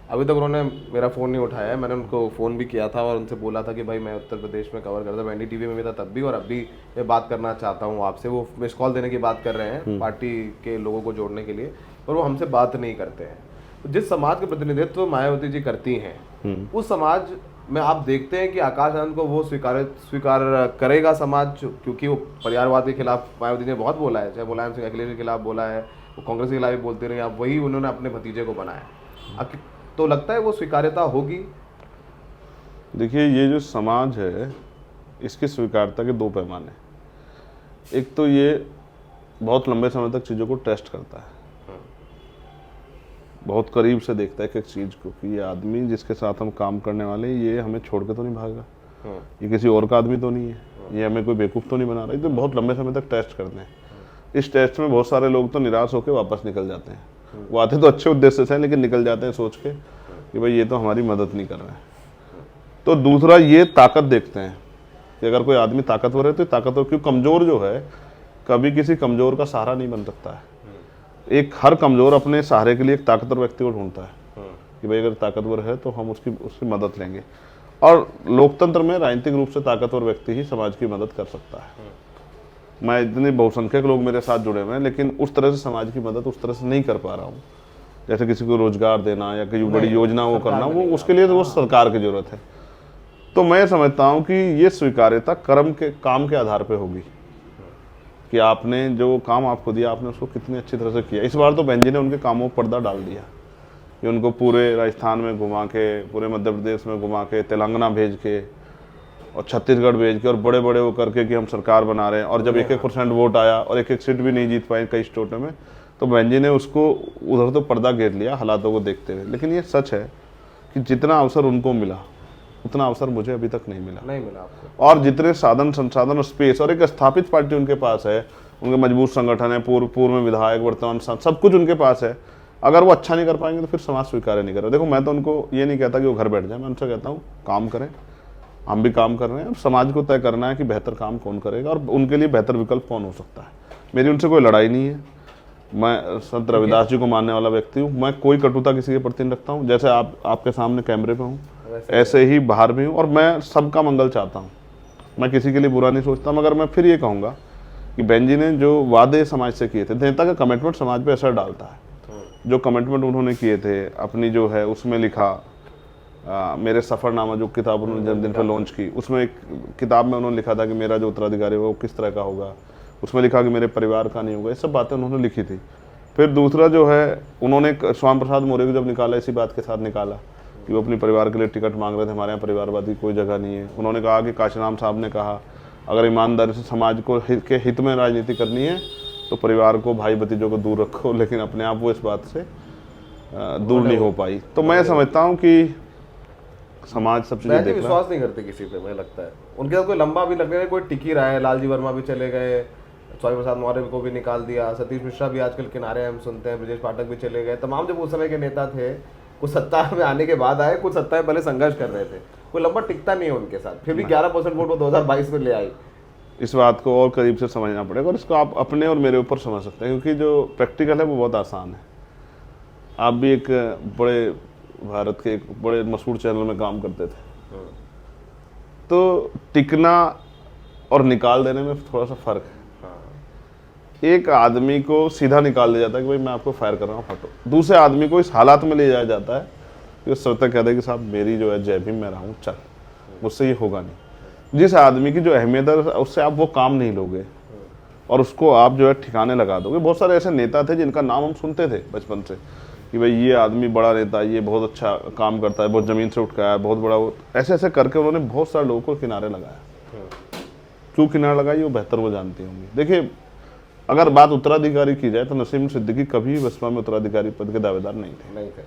अभी तक उन्होंने मेरा फ़ोन नहीं उठाया है, मैंने उनको फ़ोन भी किया था और उनसे बोला था कि भाई मैं उत्तर प्रदेश में कवर करता हूँ, NDTV में भी था तब भी, और अभी मैं बात करना चाहता हूँ आपसे। वो मिस कॉल देने की बात कर रहे हैं पार्टी के लोगों को जोड़ने के लिए, और वो हमसे बात नहीं करते हैं। तो जिस समाज का प्रतिनिधित्व मायावती जी करती हैं, उस समाज में आप देखते हैं कि आकाश आनंद को वो स्वीकार करेगा समाज, क्योंकि वो परिवारवाद के खिलाफ मायावती ने बहुत बोला है, चाहे मुलायम सिंह अखिलेश के खिलाफ बोला है, वो कांग्रेस के खिलाफ भी बोलते रहे, अब वही उन्होंने अपने भतीजे को बनाया। अब तो लगता है वो स्वीकार्यता होगी। देखिए, ये जो समाज है इसकी स्वीकार्यता के दो पैमाने। एक तो ये बहुत लंबे समय तक चीज़ों को टेस्ट करता है, बहुत करीब से देखता है एक एक चीज़ को कि ये आदमी जिसके साथ हम काम करने वाले हैं ये हमें छोड़ के तो नहीं भागा, ये किसी और का आदमी तो नहीं है, ये हमें कोई बेवकूफ़ तो नहीं बना रहा है। तो बहुत लंबे समय तक टेस्ट करते हैं। इस टेस्ट में बहुत सारे लोग तो निराश होकर वापस निकल जाते हैं। वो आते तो अच्छे उद्देश्य से हैं लेकिन निकल जाते हैं सोच के कि भाई ये तो हमारी मदद नहीं कर रहा है। तो दूसरा ये ताकत देखते हैं कि अगर कोई आदमी ताकतवर है तो ताकतवर, क्यों कमज़ोर जो है कभी किसी कमज़ोर का सहारा नहीं बन सकता है। एक हर कमज़ोर अपने सहारे के लिए एक ताकतवर व्यक्ति को ढूंढता है कि भाई अगर ताकतवर है तो हम उसकी मदद लेंगे। और लोकतंत्र में राजनीतिक रूप से ताकतवर व्यक्ति ही समाज की मदद कर सकता है। मैं इतने बहुसंख्यक लोग मेरे साथ जुड़े हुए हैं लेकिन उस तरह से समाज की मदद उस तरह से नहीं कर पा रहा हूँ, जैसे किसी को रोजगार देना या कोई बड़ी योजना वो करना, वो उसके लिए तो वो सरकार की जरूरत है। तो मैं समझता हूँ कि ये स्वीकार्यता काम के आधार पे होगी कि आपने जो काम आपको दिया आपने उसको कितनी अच्छी तरह से किया। इस बार तो बहन जी ने उनके कामों पर पर्दा डाल दिया कि उनको पूरे राजस्थान में घुमा के, पूरे मध्य प्रदेश में घुमा के, तेलंगाना भेज के और छत्तीसगढ़ भेज के और बड़े बड़े वो करके कि हम सरकार बना रहे हैं। और जब 1-1% वोट आया और एक सीट भी नहीं जीत पाए कई स्टेटों में, तो बहन जी ने उसको उधर तो पर्दा घेर लिया हालातों को देखते हुए। लेकिन ये सच है कि जितना अवसर उनको मिला उतना अवसर मुझे अभी तक नहीं मिला आपको। और जितने साधन संसाधन और स्पेस और एक स्थापित पार्टी उनके पास है, उनके मजबूत संगठन है, पूर्व में विधायक, वर्तमान सब कुछ उनके पास है। अगर वो अच्छा नहीं कर पाएंगे तो फिर समाज स्वीकार नहीं करेगा। देखो, मैं तो उनको ये नहीं कहता कि वो घर बैठ जाए, मैं उनसे कहता हूँ काम करें, हम भी काम कर रहे हैं। अब समाज को तय करना है कि बेहतर काम कौन करेगा और उनके लिए बेहतर विकल्प कौन हो सकता है। मेरी उनसे कोई लड़ाई नहीं है। मैं संत रविदास जी को मानने वाला व्यक्ति हूँ। मैं कोई कटुता किसी के प्रति नहीं रखता हूँ। जैसे आपके सामने कैमरे पे हूँ ऐसे ही बाहर भी हूँ और मैं सबका मंगल चाहता हूँ। मैं किसी के लिए बुरा नहीं सोचता। मगर मैं फिर ये कहूँगा कि बहन जी ने जो वादे समाज से किए थे, नेता का कमिटमेंट समाज पे असर डालता है। जो कमिटमेंट उन्होंने किए थे अपनी जो है उसमें लिखा, मेरे सफ़रनामा जो किताब उन्होंने जन्मदिन पर लॉन्च की, उसमें एक किताब में उन्होंने लिखा था कि मेरा जो उत्तराधिकारी होगा वो किस तरह का होगा। उसमें लिखा कि मेरे परिवार का नहीं होगा। ये सब बातें उन्होंने लिखी थी। फिर दूसरा जो है उन्होंने श्यामा प्रसाद मौर्य को जब निकाला इसी बात के साथ निकाला कि वो अपने परिवार के लिए टिकट मांग रहे थे, हमारे यहाँ परिवारवादी कोई जगह नहीं है। उन्होंने कहा कि काशीराम साहब ने कहा अगर ईमानदारी से समाज को के हित में राजनीति करनी है तो परिवार को, भाई भतीजों को दूर रखो, लेकिन अपने आप वो इस बात से दूर नहीं हो पाई। तो मैं समझता हूँ कि समाज सब चीजें देख विश्वास नहीं करते किसी पे। मुझे लगता है उनके साथ कोई लंबा भी लगने कोई टिक ही रहा है। लालजी वर्मा भी चले गए, स्वामी प्रसाद मौर्य को भी निकाल दिया, सतीश मिश्रा भी आजकल किनारे हम सुनते हैं, ब्रजेश पाठक भी चले गए। तमाम जब उस समय के नेता थे, कुछ सत्ता में आने के बाद आए, कुछ सत्ता में पहले संघर्ष कर रहे थे, कोई लंबा टिकता नहीं है उनके साथ। फिर भी 11% वोट वो 2022 में ले आई। इस बात को और करीब से समझना पड़ेगा और इसको आप अपने और मेरे ऊपर समझ सकते हैं क्योंकि जो प्रैक्टिकल है वो बहुत आसान है। आप भी एक बड़े भारत के एक बड़े मशहूर चैनल में काम करते थे, तो टिकना और निकाल देने में थोड़ा सा फर्क है। एक आदमी को सीधा निकाल दिया जाता है कि भाई मैं आपको फायर कर रहा हूँ, फटो। दूसरे आदमी को इस हालात में ले जाया जाता है कि उस तक कहता है कि साहब मेरी जो है जय भीम, मैं रहा हूँ, चल, मुझसे ये होगा नहीं। जिस आदमी की जो अहमियत है उससे आप वो काम नहीं लोगे और उसको आप जो है ठिकाने लगा दोगे। बहुत सारे ऐसे नेता थे जिनका नाम हम सुनते थे बचपन से कि भाई ये आदमी बड़ा नेता, ये बहुत अच्छा काम करता है, बहुत ज़मीन से उठ के आया, बहुत बड़ा, वो ऐसे ऐसे करके उन्होंने बहुत सारे लोगों को किनारे लगाया। क्यों किनारे लगाई वो बेहतर वो जानती होंगी। देखिए, अगर बात उत्तराधिकारी की जाए तो नसीम सिद्दीकी कभी बसपा में उत्तराधिकारी पद के दावेदार नहीं थे।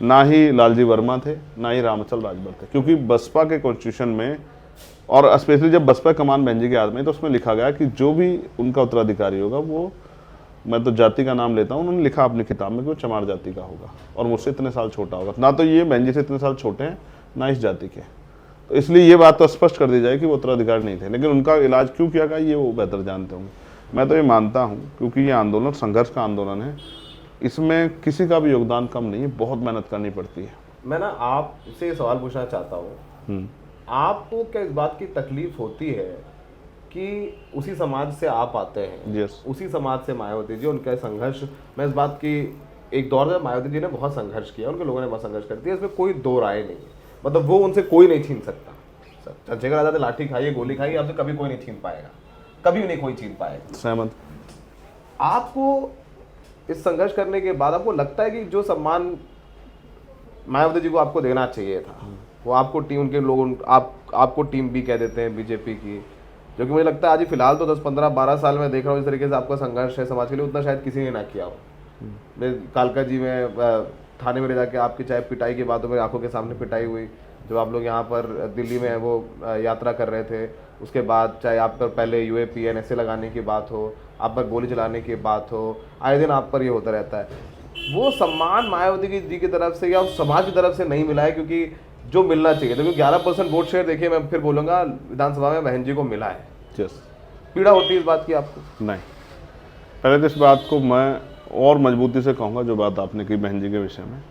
ना ही लालजी वर्मा थे, ना ही रामचल राजभर थे, क्योंकि बसपा के कॉन्स्टिट्यूशन में और स्पेशली जब बसपा कमान बहन जी के हाथ में तो उसमें लिखा गया कि जो भी उनका उत्तराधिकारी होगा वो, मैं तो जाति का नाम लेता हूँ, उन्होंने लिखा अपनी किताब में कि वो चमार जाति का होगा और मुझसे इतने साल छोटा होगा। ना तो ये बहन जी से इतने साल छोटे हैं, ना इस जाति के। तो इसलिए ये बात तो स्पष्ट कर दी जाए कि वो उत्तराधिकारी नहीं थे। लेकिन उनका इलाज क्यों किया गया ये वो बेहतर जानते होंगे। मैं तो ये मानता हूँ क्योंकि ये आंदोलन संघर्ष का आंदोलन है, इसमें किसी का भी योगदान कम नहीं है, बहुत मेहनत करनी पड़ती है। मैं ना आपसे सवाल पूछना चाहता हूँ, आपको क्या इस बात की तकलीफ होती है कि उसी समाज से आप आते हैं, yes. उसी समाज से मायावती जी, उनका संघर्ष, मैं इस बात की, एक दौर में मायावती जी ने बहुत संघर्ष किया, उनके लोगों ने बहुत संघर्ष कर दिया, इसमें कोई दो राय नहीं है। मतलब वो उनसे कोई नहीं छीन सकता। चंद्रशेखर आजाद ने लाठी खाई है, गोली खाई है, आपसे कभी कोई नहीं छीन पाएगा, कभी नहीं कोई छीन पाएगा। सहमत। आपको इस संघर्ष करने के बाद आपको लगता है कि जो सम्मान मायावती जी को आपको देना चाहिए था, वो आपको टीम के लोग आपको टीम बी कह देते हैं बीजेपी की, जो कि मुझे लगता है आज ही फिलहाल तो 10, 15, 12 साल में देख रहा हूँ इस तरीके से आपका संघर्ष है समाज के लिए, उतना शायद किसी ने ना किया हो। मैं कालका जी में थाने में ले जाके आपकी चाहे पिटाई की बातों में आंखों के सामने पिटाई हुई, जब आप लोग यहाँ पर दिल्ली में वो यात्रा कर रहे थे, उसके बाद चाहे आप पर पहले यूएपी NSA लगाने की बात हो, आप पर गोली चलाने की बात हो, आए दिन आप पर ये होता रहता है। वो सम्मान मायावती जी की तरफ से या उस समाज की तरफ से नहीं मिला है, क्योंकि जो मिलना चाहिए था, क्योंकि 11% वोट शेयर देखिए, मैं फिर बोलूँगा विधानसभा में बहन जी को मिला है। यस। पीड़ा होती है इस बात की आपको? नहीं, पहले तो इस बात को मैं और मजबूती से कहूँगा, जो बात आपने की बहन जी के विषय में,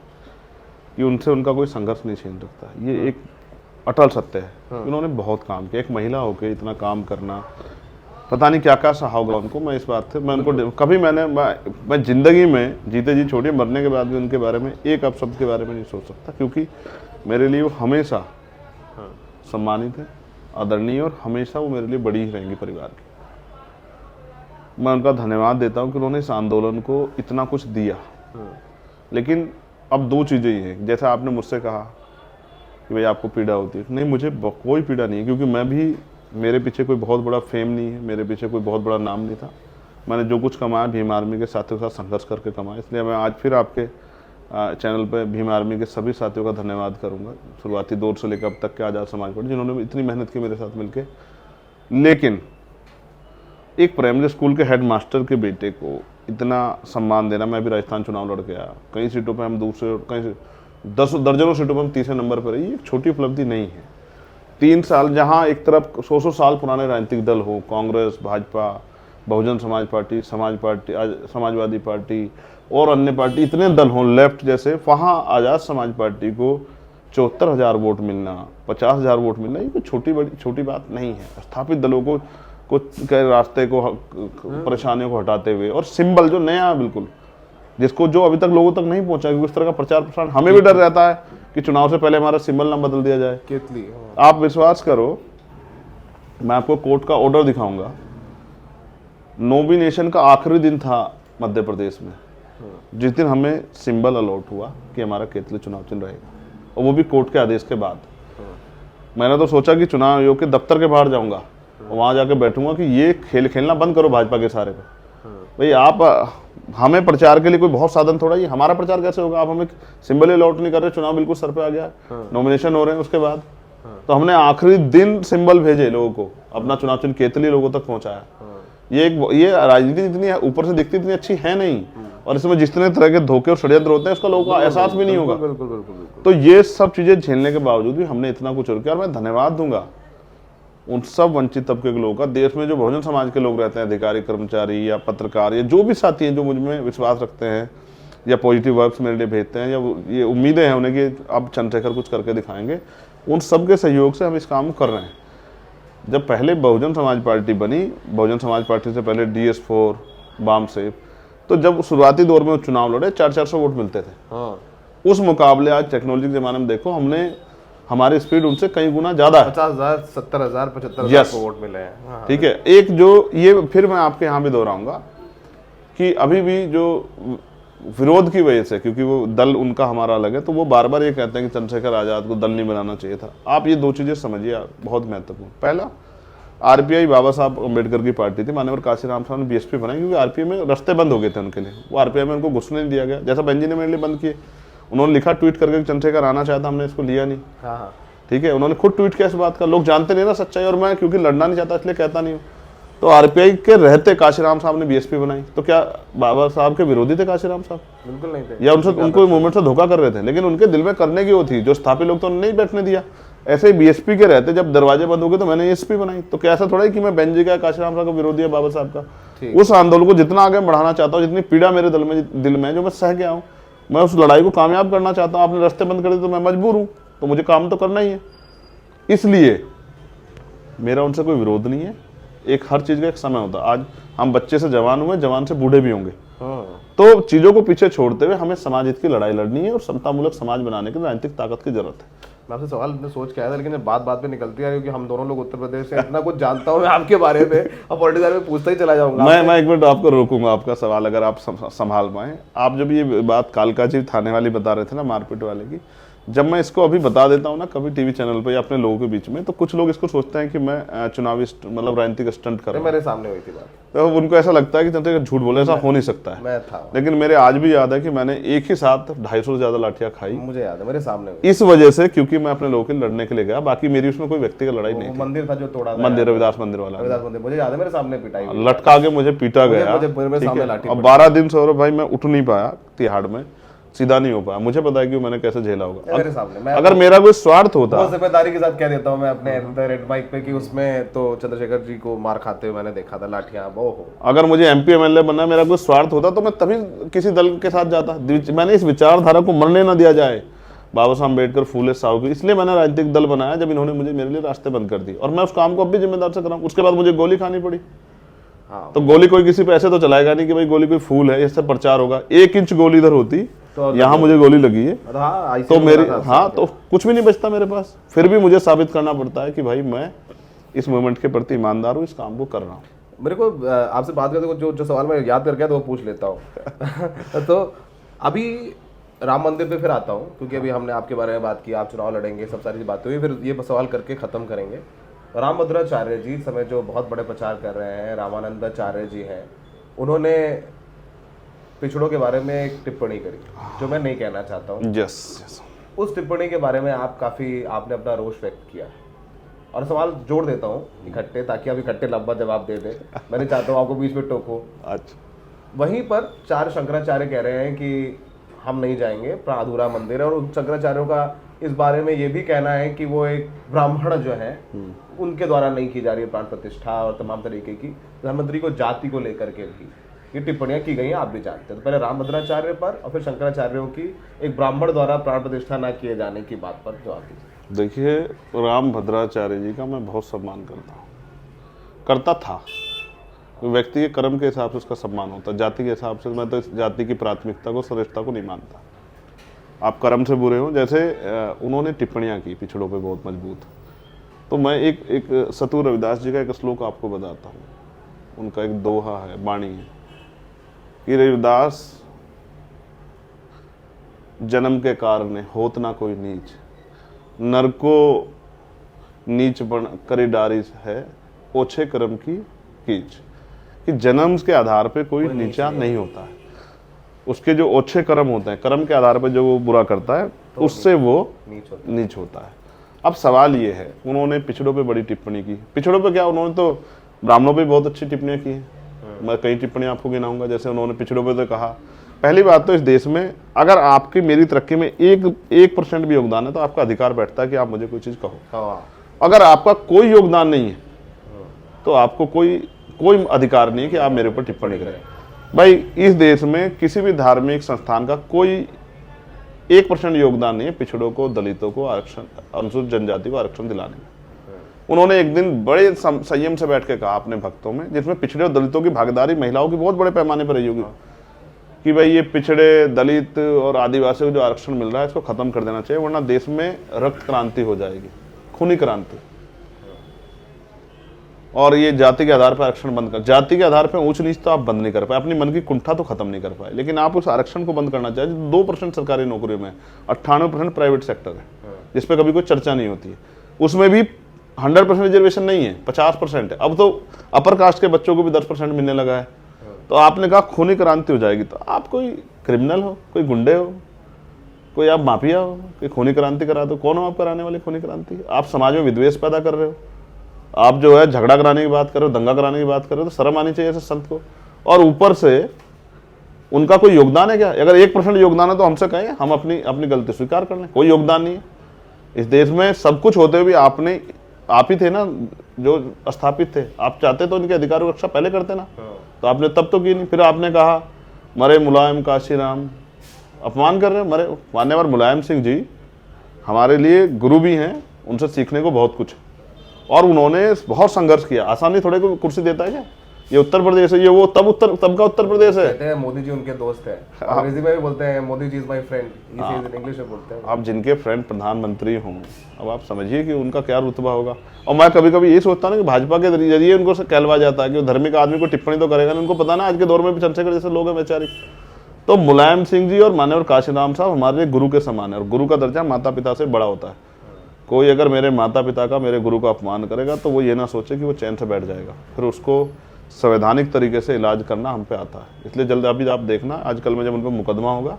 कि उनसे उनका कोई संघर्ष नहीं छीन सकता, ये एक अटल सत्य है। उन्होंने बहुत काम किया, एक महिला होकर इतना काम करना, पता नहीं क्या क्या सहा होगा उनको। मैं इस बात से मैं उनको कभी मैं जिंदगी में जीते जी छोड़िए मरने के बाद भी उनके बारे में एक अपशब्द के बारे में नहीं सोच सकता, क्योंकि मेरे लिए वो हमेशा सम्मानित है, आदरणीय, और हमेशा वो मेरे लिए बड़ी ही रहेंगी परिवार की। मैं उनका धन्यवाद देता हूँ कि उन्होंने इस आंदोलन को इतना कुछ दिया। लेकिन अब दो चीज़ें ही हैं, जैसा आपने मुझसे कहा कि भाई आपको पीड़ा होती है, नहीं मुझे कोई पीड़ा नहीं है, क्योंकि मैं भी, मेरे पीछे कोई बहुत बड़ा फेम नहीं है, मेरे पीछे कोई बहुत बड़ा नाम नहीं था। मैंने जो कुछ कमाया भीम आर्मी के साथियों के साथ संघर्ष करके कमाया, इसलिए मैं आज फिर आपके चैनल पे भीम आर्मी के सभी साथियों का धन्यवाद करूंगा, शुरुआती दौर से लेकर अब तक के आज़ाद समाज पार्टी, जिन्होंने इतनी मेहनत की मेरे साथ मिलके। लेकिन एक प्राइमरी स्कूल के हेड मास्टर के बेटे को इतना सम्मान देना, मैं भी राजस्थान चुनाव लड़ के आया, कई सीटों पर हम दूसरे, कहीं 10 दर्जनों सीटों पर हम तीसरे नंबर पर, ये एक छोटी उपलब्धि नहीं है। 3 साल जहाँ एक तरफ 100 साल पुराने राजनीतिक दल हो, कांग्रेस, भाजपा, बहुजन समाज पार्टी, समाजवादी पार्टी और अन्य पार्टी, इतने दल हों लेफ्ट जैसे, वहाँ आज़ाद समाज पार्टी को 74,000 वोट मिलना, 50,000 वोट मिलना, ये कोई छोटी बात नहीं है। स्थापित दलों को के रास्ते को, परेशानियों को हटाते हुए, और सिंबल जो नया है बिल्कुल, जिसको जो अभी तक लोगों तक नहीं पहुंचा, क्योंकि उस तरह का प्रचार प्रसार हमें भी डर रहता है कि चुनाव से पहले हमारा सिंबल ना बदल दिया जाए। केतली। आप विश्वास करो, मैं आपको कोर्ट का ऑर्डर दिखाऊंगा, नॉमिनेशन का आखिरी दिन था मध्य प्रदेश में, जिस दिन हमें सिंबल अलॉट हुआ कि हमारा केतली चुनाव चिन्ह रहेगा, और वो भी कोर्ट के आदेश के बाद। मैंने तो सोचा कि चुनाव आयोग के दफ्तर के बाहर जाऊंगा और वहां जाके बैठूंगा कि ये खेल खेलना बंद करो भाजपा के सारे पे। भाई आप हमें प्रचार के लिए कोई बहुत साधन थोड़ा, ये हमारा प्रचार कैसे होगा? आप हमें सिंबल अलॉट नहीं कर रहे, चुनाव बिल्कुल सर पे आ गया, नॉमिनेशन हो रहे हैं उसके बाद। तो हमने आखिरी दिन सिंबल भेजे लोगों को, अपना चुनाव चिन्ह केतली लोगों तक पहुंचाया। ये राजनीति इतनी ऊपर से दिखती इतनी अच्छी है नहीं, और इसमें जितने तरह के धोखे और षड्यंत्र होते हैं उसका लोगों को एहसास भी नहीं होगा। तो ये सब चीजें झेलने के बावजूद भी हमने इतना कुछ किया, और मैं धन्यवाद दूंगा उन सब वंचित तबके के लोगों का। देश में जो बहुजन समाज के लोग रहते हैं, अधिकारी, कर्मचारी या पत्रकार या जो भी साथी हैं जो मुझ में विश्वास रखते हैं या पॉजिटिव वर्ब्स मेरे लिए भेजते हैं, या ये उम्मीदें हैं उन्हें कि अब चंद्रशेखर कुछ करके दिखाएंगे, उन सब के सहयोग से हम इस काम को कर रहे हैं। जब पहले बहुजन समाज पार्टी बनी, बहुजन समाज पार्टी से पहले DS4, बाम सेफ, तो जब शुरुआती दौर में चुनाव लड़े 400 वोट मिलते थे। उस मुकाबले आज टेक्नोलॉजी के ज़माने में देखो, हमारी स्पीड उनसे कई गुना ज्यादा है। 50,000, 70,000, 75,000 वोट मिले हैं। ठीक है। एक जो ये फिर मैं आपके यहाँ भी दोहराऊंगा कि अभी भी जो विरोध की वजह से, क्योंकि वो दल उनका हमारा अलग है, तो वो बार बार ये कहते हैं कि चंद्रशेखर आजाद को दल नहीं बनाना चाहिए था। आप ये दो चीजें समझिए, बहुत महत्वपूर्ण। पहला, RPI बाबा साहब अम्बेडकर की पार्टी थी, मान्यवर काशीराम साहब ने BSP बनाई, क्योंकि RPI में रास्ते बंद हो गए थे उनके लिए, वो RPI में उनको घुसने नहीं दिया गया, जैसा बेंजी ने मेरे लिए बंद किए। उन्होंने लिखा ट्वीट करके चंद्रशेखर आना चाहता, हमने इसको लिया नहीं। ठीक है, उन्होंने खुद ट्वीट किया इस बात का, लोग जानते नहीं ना सच्चाई, और मैं क्योंकि लड़ना नहीं चाहता इसलिए कहता नहीं हूँ। तो RPI के रहते काशीराम साहब ने BSP बनाई, तो क्या बाबा साहब के विरोधी थे काशीराम साहब? बिल्कुल नहीं थे। या उनको मूवमेंट से धोखा कर रहे थे, लेकिन उनके दिल में करने की वो थी, जो स्थापित लोग तो उन्होंने नहीं बैठने दिया। ऐसे ही BSP के रहते जब दरवाजे बंद हो गए तो मैंने SP बनाई। तो क्या ऐसा थोड़ा है कि मैं बेंजी का, काशीराम साहब का विरोधी है बाबा साहब का? उस आंदोलन को जितना आगे बढ़ाना चाहता हूँ, जितनी पीड़ा मेरे दिल में जो मैं सह गया हूँ, मैं उस लड़ाई को कामयाब करना चाहता हूँ। आपने रास्ते बंद कर दिए तो मैं मजबूर हूँ, तो मुझे काम तो करना ही है। इसलिए मेरा उनसे कोई विरोध नहीं है। एक हर चीज का एक समय होता है। आज हम बच्चे से जवान हुए, जवान से बूढ़े भी होंगे। तो चीजों को पीछे छोड़ते हुए हमें समाज हित की लड़ाई लड़नी है, और समतामूलक समाज बनाने के लिए राजनीतिक ताकत की जरूरत है। मैं आपसे सवाल अपने सोच के आया था, लेकिन जब बात पे निकलती है क्योंकि हम दोनों लोग उत्तर प्रदेश से, इतना कुछ जानता हूँ मैं आपके बारे में, अब पॉलिटिक्स में पूछता ही चला जाऊंगा। मैं एक मिनट आपको रोकूंगा, आपका सवाल अगर आप संभाल पाए। आप जब ये बात कालकाजी थाने वाली बता रहे थे ना, मारपीट वाले की, जब मैं इसको अभी बता देता हूँ ना कभी टीवी चैनल पे या अपने लोगों के बीच में, तो कुछ लोग इसको सोचते हैं कि मैं चुनावी मतलब राजनीतिक स्टंट कर रहा हूं। मेरे सामने हुई थी बात, तो उनको ऐसा लगता है कि चंद्रशेखर झूठ बोले, ऐसा हो नहीं सकता है। मैं था, लेकिन मेरे आज भी याद है कि मैंने एक ही साथ 250 से ज्यादा लाठियां खाई, मुझे याद है, मेरे सामने हुई। इस वजह से क्योंकि मैं अपने लोगों के लड़ने के लिए गया, बाकी मेरी उसमें कोई व्यक्तिगत लड़ाई नहीं थी। मंदिर था जो तोड़ा था, मंदिर, रविदास मंदिर वाला, रविदास मंदिर, मुझे याद है, मेरे सामने पिटाई हुई, लटका के मुझे पीटा गया। मेरे सामने लाठी। अब 12 दिन से भाई मैं उठ नहीं पाया, तिहाड़ में सीधा नहीं हो पाया। मुझे पता है कि मैंने कैसे झेला होगा। मेरे सामने अगर मेरा कोई स्वार्थ होता, बहुत जिम्मेदारी के साथ कह देता हूँ मैं अपने रेड माइक पे कि उसमें तो चंद्रशेखर जी को मार खाते हुए मैंने देखा था, लाठियां वो हो। अगर मुझे एमपी एमएलए बनना, मेरा कोई स्वार्थ होता तो मैं तभी किसी दल के साथ जाता। मैंने इस विचारधारा को मरने ना दिया जाए, बाबा साहब अम्बेडकर, फूले साहू की, इसलिए मैंने राजनीतिक दल बनाया जब इन्होंने मुझे मेरे लिए रास्ते बंद कर दिए। और मैं उस काम को अब भी जिम्मेदार से कराऊं। उसके बाद मुझे गोली खानी पड़ी। हाँ, तो गोली कोई किसी पे ऐसे तो चलाएगा नहीं कि भाई गोली कोई फूल है, इससे प्रचार होगा। 1 इंच गोली इधर होती तो यहाँ मुझे गोली लगी है तो मेरी, हाँ, तो कुछ भी नहीं बचता मेरे पास। फिर भी मुझे साबित करना पड़ता है कि भाई मैं इस मूवमेंट के प्रति ईमानदार हूँ, इस काम को कर रहा हूँ। मेरे को आपसे बात करते जो सवाल मैं याद करके तो वो पूछ लेता हूँ। तो अभी राम मंदिर पे फिर आता हूँ, क्योंकि अभी हमने आपके बारे में बात की, आप चुनाव लड़ेंगे, सब सारी बातें हुई, फिर ये सवाल करके खत्म करेंगे। रामभद्राचार्य जी इस समय जो बहुत बड़े प्रचार कर रहे हैं, रामानंदाचार्य जी हैं, उन्होंने पिछड़ों के बारे में एक टिप्पणी करी जो मैं नहीं कहना चाहता हूँ। यस। उस टिप्पणी के बारे में आपने अपना रोष व्यक्त किया, और सवाल जोड़ देता हूँ इकट्ठे, ताकि आप इकट्ठे लंबा जवाब दे दे। मैं नहीं चाहता हूँ आपको बीच में टोको। अच्छा। वहीं पर 4 शंकराचार्य कह रहे हैं कि हम नहीं जाएंगे, अधूरा मंदिर है, और उन शंकराचार्यों का इस बारे में ये भी कहना है कि वो एक ब्राह्मण जो है उनके द्वारा नहीं की जा रही है प्राण प्रतिष्ठा और तमाम तरीके की, प्रधानमंत्री को जाति को लेकर के भी ये टिप्पणियां की गई हैं, आप भी जानते हैं। तो पहले रामभद्राचार्य पर और फिर शंकराचार्यों की एक ब्राह्मण द्वारा प्राण प्रतिष्ठा न किए जाने की बात पर जवाब दीजिए। देखिए, रामभद्राचार्य जी का मैं बहुत सम्मान करता था। व्यक्ति के कर्म के हिसाब से उसका सम्मान होता है, जाति के हिसाब से मैं तो इस जाति की प्राथमिकता को, श्रेष्ठता को नहीं मानता। आप कर्म से बुरे हो, जैसे उन्होंने टिप्पणियां की पिछड़ों पे बहुत मजबूत, तो मैं एक सतु रविदास जी का एक श्लोक आपको बताता हूँ। उनका एक दोहा है, वाणी है कि रविदास जन्म के कारण होत ना कोई नीच, नर को नीच बन करी डारी है, ओछे कर्म की कीच। कि जन्म के आधार पे कोई नीचा नहीं होता है, उसके जो ओछे कर्म होते हैं, कर्म के आधार पे जो वो बुरा करता है तो उससे वो नीच होता है। अब सवाल ये है, उन्होंने पिछड़ों पे बड़ी टिप्पणी की। पिछड़ों पे क्या, उन्होंने तो ब्राह्मणों पे बहुत अच्छी टिप्पणियां की हैं। मैं कई टिप्पणियां आपको गिनाऊंगा। जैसे उन्होंने पिछड़ों पे तो कहा, पहली बात तो इस देश में अगर आपकी मेरी तरक्की में 1% भी योगदान है तो आपका अधिकार बैठता है कि आप मुझे कोई चीज कहो। अगर आपका कोई योगदान नहीं है तो आपको कोई अधिकार नहीं है कि आप मेरे ऊपर टिप्पणी करें। भाई, इस देश में किसी भी धार्मिक संस्थान का कोई 1% योगदान नहीं है पिछड़ों को, दलितों को आरक्षण, अनुसूचित जनजाति को आरक्षण दिलाने में। उन्होंने एक दिन बड़े संयम से बैठ के कहा अपने भक्तों में, जिसमें पिछड़े और दलितों की भागीदारी महिलाओं की बहुत बड़े पैमाने पर रही होगी, कि भाई ये पिछड़े, दलित और आदिवासियों को जो आरक्षण मिल रहा है इसको खत्म कर देना चाहिए, वरना देश में रक्त क्रांति हो जाएगी, खूनी क्रांति। और ये जाति के आधार पर आरक्षण बंद कर, जाति के आधार पर ऊंच नीच तो आप बंद नहीं कर पाए, अपनी मन की कुंठा तो खत्म नहीं कर पाए, लेकिन आप उस आरक्षण को बंद करना चाहिए। 2% सरकारी नौकरियों में 98% प्राइवेट सेक्टर है, जिस पे कभी कोई चर्चा नहीं होती है। उसमें भी 100% रिजर्वेशन नहीं है, 50% है। अब तो अपर कास्ट के बच्चों को भी 10% मिलने लगा है। तो आपने कहा खूनी क्रांति हो जाएगी, तो आप कोई क्रिमिनल हो, कोई गुंडे हो, कोई आप माफिया हो, कोई खूनी क्रांति करा दो। कौन हो आप कराने वाले खूनी क्रांति? आप समाज में विद्वेष पैदा कर रहे हो, आप जो है झगड़ा कराने की बात कर रहे हो, दंगा कराने की बात कर रहे हो, तो शर्म आनी चाहिए ऐसे संत को। और ऊपर से उनका कोई योगदान है क्या? अगर 1% योगदान है तो हमसे कहें, हम अपनी गलती स्वीकार कर लें। कोई योगदान नहीं है इस देश में, सब कुछ होते हुए भी आप ही थे ना जो स्थापित थे। आप चाहते तो उनके अधिकारों की रक्षा पहले करते ना, तो आपने तब तो की नहीं। फिर आपने कहा मरे मुलायम काशीराम, अपमान कर रहे हो। मरे मान्यवर मुलायम सिंह जी हमारे लिए गुरु भी हैं, उनसे सीखने को बहुत कुछ, और उन्होंने बहुत संघर्ष किया। आसानी थोड़े को कुर्सी देता है क्या? ये उत्तर प्रदेश है, ये वो तब का उत्तर प्रदेश है। कहते हैं मोदी जी उनके दोस्त हैं, अंग्रेजी में भी बोलते हैं Modi ji is my friend, इसे इंग्लिश में बोलते हैं। आप जिनके फ्रेंड प्रधानमंत्री हों, अब आप समझिए कि उनका क्या रुतबा होगा। और मैं कभी कभी ये सोचता हूँ ना कि भाजपा के जरिए उनको कहलवा जाता है कि वो धार्मिक आदमी को टिप्पणी तो करेगा ना, उनको पता ना आज के दौर में भी चंद्रशेखर जैसे लोग हैं बेचारे। तो मुलायम सिंह जी और मान्यवर काशीराम साहब हमारे लिए गुरु के समान है, और गुरु का दर्जा माता पिता से बड़ा होता है। कोई अगर मेरे माता पिता का, मेरे गुरु का अपमान करेगा तो वो ये ना सोचे कि वो चैन से बैठ जाएगा, फिर उसको संवैधानिक तरीके से इलाज करना हम पे आता है। इसलिए जल्द अभी आप देखना आजकल में जब उन पर मुकदमा होगा,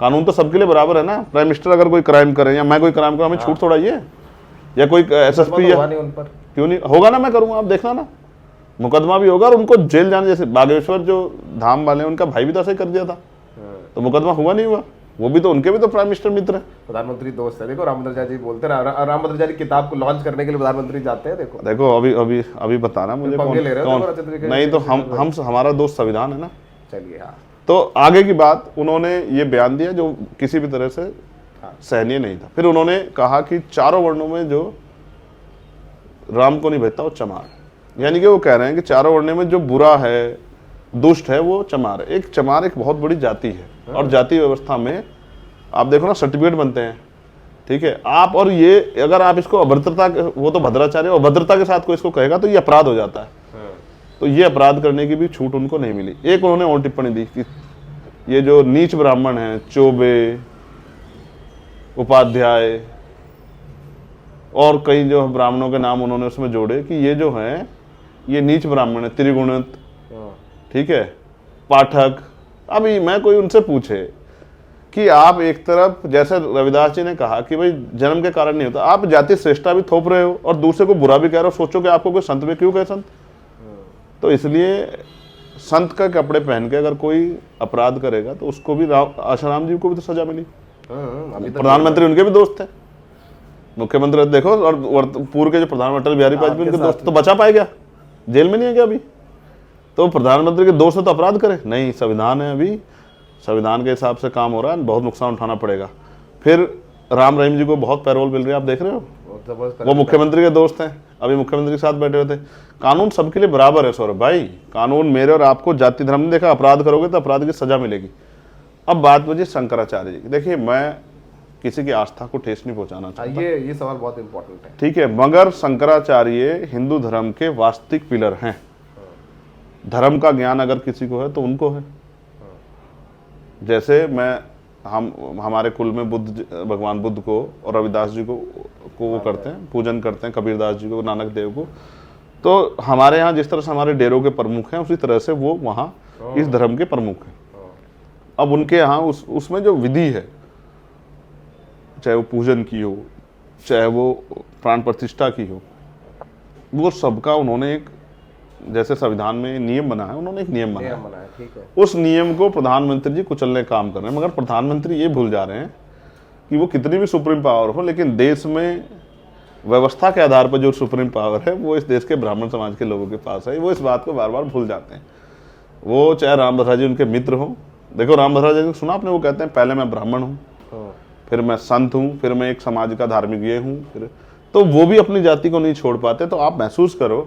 कानून तो सबके लिए बराबर है ना। प्राइम मिनिस्टर अगर कोई क्राइम करे या मैं कोई क्राइम करूँ, हमें छूट थोड़ा ये, या कोई SSP या नहीं उन पर क्यों नहीं होगा ना, मैं करूँगा, आप देखना ना, मुकदमा भी होगा और उनको जेल जाने। जैसे बागेश्वर जो धाम वाले हैं, उनका भाई भी तो ऐसा ही कर दिया था, तो मुकदमा हुआ नहीं हुआ, वो भी तो उनके भी तो प्राइम मिनिस्टर मित्र है, प्रधानमंत्री दोस्त है। देखो रामभद्राचार्य जी बोलते हैं, रामभद्राचार्य की किताब को लॉन्च करने के लिए प्रधानमंत्री जाते हैं। देखो अभी बताना मुझे पंगे ले रहे हो तो अच्छे तरीके से। नहीं तो हम हमारा दोस्त संविधान है ना। चलिए हाँ, तो आगे की बात, उन्होंने ये बयान दिया जो किसी भी तरह से सहनीय नहीं था। फिर उन्होंने कहा कि चारों वर्णों में जो राम को नहीं भेजता वो चमार, यानी कि वो कह रहे हैं कि चारों वर्णों में जो बुरा है, दुष्ट है, वो चमार है। एक चमार एक बहुत बड़ी जाति है, और जाति व्यवस्था में आप देखो ना सर्टिफिकेट बनते हैं, ठीक है। आप और ये अगर आप इसको अभद्रता, वो तो भद्राचार्य अभद्रता के साथ कोई इसको कहेगा तो ये अपराध हो जाता है। तो ये अपराध करने की भी छूट उनको नहीं मिली। एक उन्होंने और टिप्पणी दी कि ये जो नीच ब्राह्मण हैं, चौबे, उपाध्याय और कई जो ब्राह्मणों के नाम उन्होंने उसमें जोड़े कि ये जो हैं ये नीच ब्राह्मण है, त्रिगुणित, ठीक है, पाठक। अभी मैं कोई उनसे पूछे कि आप एक तरफ जैसे रविदास जी ने कहा कि भाई जन्म के कारण नहीं होता, आप जाति श्रेष्ठता भी थोप रहे हो और दूसरे को बुरा भी कह रहे हो। सोचो कि आपको कोई संत में क्यों कहे संत। तो इसलिए संत का कपड़े पहन के अगर कोई अपराध करेगा तो उसको भी आशाराम जी को भी तो सजा मिली। प्रधानमंत्री उनके भी दोस्त थे, मुख्यमंत्री देखो, और पूर्व के जो प्रधानमंत्री अटल बिहारी वाजपेयी उनके दोस्त, तो बचा पाए क्या, जेल में नहीं है क्या अभी। तो प्रधानमंत्री के दोस्त है तो अपराध करे नहीं, संविधान है, अभी संविधान के हिसाब से काम हो रहा है, बहुत नुकसान उठाना पड़ेगा। फिर राम रहीम जी को बहुत पैरोल मिल रही है, आप देख रहे हो, वो मुख्यमंत्री के दोस्त हैं, अभी मुख्यमंत्री के साथ बैठे हुए थे। कानून सबके लिए बराबर है सौरभ भाई, कानून मेरे और आपको जाति धर्म ने देखा, अपराध करोगे तो अपराध की सजा मिलेगी। अब बात बची शंकराचार्य जी की। देखिए मैं किसी की आस्था को ठेस नहीं पहुंचाना चाहता, ये सवाल बहुत इंपॉर्टेंट है, ठीक है, मगर शंकराचार्य हिंदू धर्म के वास्तविक पिलर हैं। धर्म का ज्ञान अगर किसी को है तो उनको है। जैसे हम हमारे कुल में भगवान बुद्ध को और रविदास जी को वो करते हैं, पूजन करते हैं, कबीरदास जी को, नानक देव को। तो हमारे यहाँ जिस तरह से हमारे डेरों के प्रमुख हैं, उसी तरह से वो वहाँ इस धर्म के प्रमुख हैं। अब उनके यहाँ उसमें जो विधि है, चाहे वो पूजन की हो, चाहे वो प्राण प्रतिष्ठा की हो, वो सबका उन्होंने एक, जैसे संविधान में नियम बना है, उन्होंने एक नियम बनाया है, ठीक है। उस नियम को प्रधानमंत्री जी कुचलने का काम कर रहे हैं। मगर प्रधानमंत्री ये भूल जा रहे हैं कि वो कितनी भी सुप्रीम पावर हो, लेकिन देश में व्यवस्था के आधार पर जो सुप्रीम पावर है वो इस देश के ब्राह्मण समाज के लोगों के पास है। वो इस बात को बार बार भूल जाते हैं। वो चाहे रामभद्रा जी उनके मित्र हों, देखो रामभद्रा जी को सुना आपने, वो कहते हैं पहले मैं ब्राह्मण हूँ, फिर मैं संत हूँ, फिर मैं एक समाज का धार्मिक ये हूँ, फिर तो वो भी अपनी जाति को नहीं छोड़ पाते। तो आप महसूस करो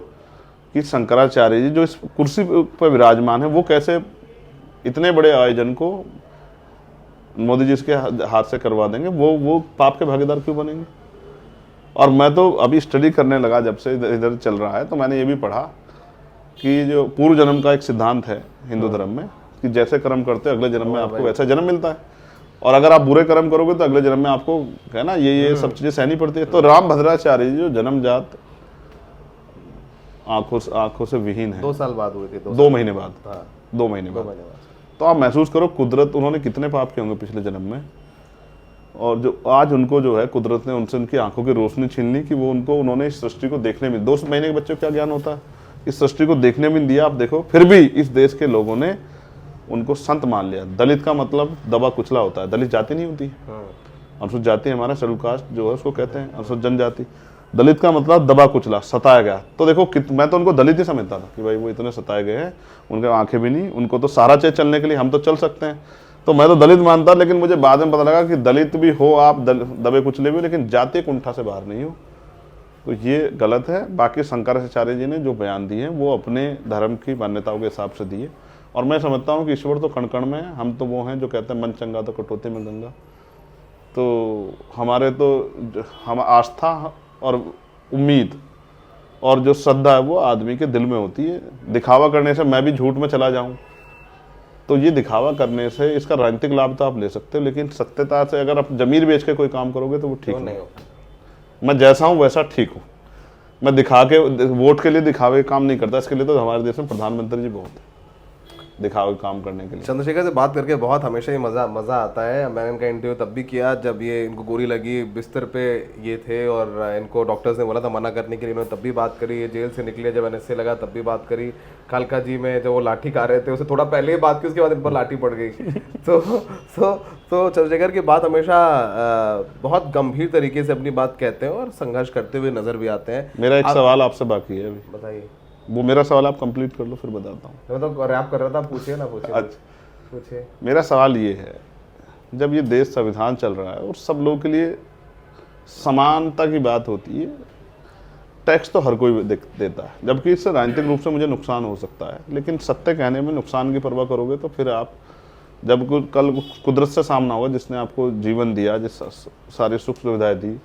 कि शंकराचार्य जी जो इस कुर्सी पर विराजमान है, वो कैसे इतने बड़े आयोजन को मोदी जी के हाथ से करवा देंगे, वो पाप के भागीदार क्यों बनेंगे। और मैं तो अभी स्टडी करने लगा, जब से इधर चल रहा है, तो मैंने ये भी पढ़ा कि जो पूर्व जन्म का एक सिद्धांत है हिंदू धर्म में कि जैसे कर्म करते हो अगले जन्म में आपको वैसा जन्म मिलता है, और अगर आप बुरे कर्म करोगे तो अगले जन्म में आपको है ना ये सब चीजें सहनी पड़ती है। तो रामभद्राचार्य जी जो जन्मजात आंखों से विहीन है, 2 साल बाद हुए थे, 2 महीने बाद, 2 महीने बाद। तो आप महसूस करो कुदरत, उन्होंने कितने पाप किए होंगे पिछले जन्म में, और जो आज उनको जो है कुदरत ने उनसे उनकी आंखों की रोशनी छीन ली कि वो उन्होंने इस सृष्टि को देखने में, 2 महीने के बच्चों को क्या ज्ञान होता है, इस सृष्टि को देखने में दिया। आप देखो फिर भी इस देश के लोगों ने उनको संत मान लिया। दलित का मतलब दबा कुचला होता है, दलित जाति नहीं होती, अनुसूचित जाति हमारा शेड्यूल कास्ट जो है उसको कहते हैं, अनुसूचित जनजाति। दलित का मतलब दबा कुचला, सताया गया। तो देखो मैं तो उनको दलित ही समझता था कि भाई वो इतने सताए गए हैं, उनके आंखें भी नहीं, उनको तो सारा चाहिए चलने के लिए, हम तो चल सकते हैं, तो मैं तो दलित मानता। लेकिन मुझे बाद में पता लगा कि दलित भी हो आप, दबे कुचले भी हो, लेकिन जातीय कुंठा से बाहर नहीं हो। तो ये गलत है। बाकी शंकराचार्य जी ने जो बयान दिए हैं वो अपने धर्म की मान्यताओं के हिसाब से दिए, और मैं समझता हूँ कि ईश्वर तो कण कण में है। हम तो वो हैं जो कहते हैं मन चंगा तो कटौती में गंगा। तो हमारे तो हम आस्था और उम्मीद और जो श्रद्धा है वो आदमी के दिल में होती है। दिखावा करने से मैं भी झूठ में चला जाऊं तो ये दिखावा करने से इसका राजनीतिक लाभ तो आप ले सकते हो, लेकिन सत्यता से अगर आप जमीर बेच के कोई काम करोगे तो वो ठीक नहीं होगा। मैं जैसा हूं वैसा ठीक हूं। मैं दिखा के वोट के लिए दिखावे काम नहीं करता। इसके लिए तो हमारे देश में प्रधानमंत्री जी बहुत है दिखावे काम करने के लिए। चंद्रशेखर से बात करके बहुत हमेशा ही मज़ा आता है। मैंने इनका इंटरव्यू तब भी किया जब ये इनको गोली लगी, बिस्तर पे ये थे और इनको डॉक्टर्स ने बोला था मना करने के लिए, इन्होंने तब भी बात करी। ये जेल से निकले जब एनएसए लगा तब भी बात करी। कालका जी में जब वो लाठी खा रहे थे उससे थोड़ा पहले ही बात की, उसके बाद इन पर लाठी पड़ गई। तो चंद्रशेखर की बात हमेशा बहुत गंभीर तरीके से अपनी बात कहते हैं और संघर्ष करते हुए नजर भी आते हैं। मेरा एक सवाल आपसे बाकी है अभी, बताइए। वो मेरा सवाल आप कंप्लीट कर लो फिर बताता हूँ। मैं तो रैप कर रहा था, पूछिए ना। पूछिए। अच्छा, पूछिए। मेरा सवाल ये है, जब ये देश संविधान चल रहा है और सब लोगों के लिए समानता की बात होती है, टैक्स तो हर कोई देता है, जबकि इससे राजनीतिक रूप से मुझे नुकसान हो सकता है, लेकिन सत्य कहने में नुकसान की परवाह करोगे तो फिर आप जब कल कुदरत से सामना होगा जिसने आपको जीवन दिया, जिस सारी सुख सुविधाएं दी,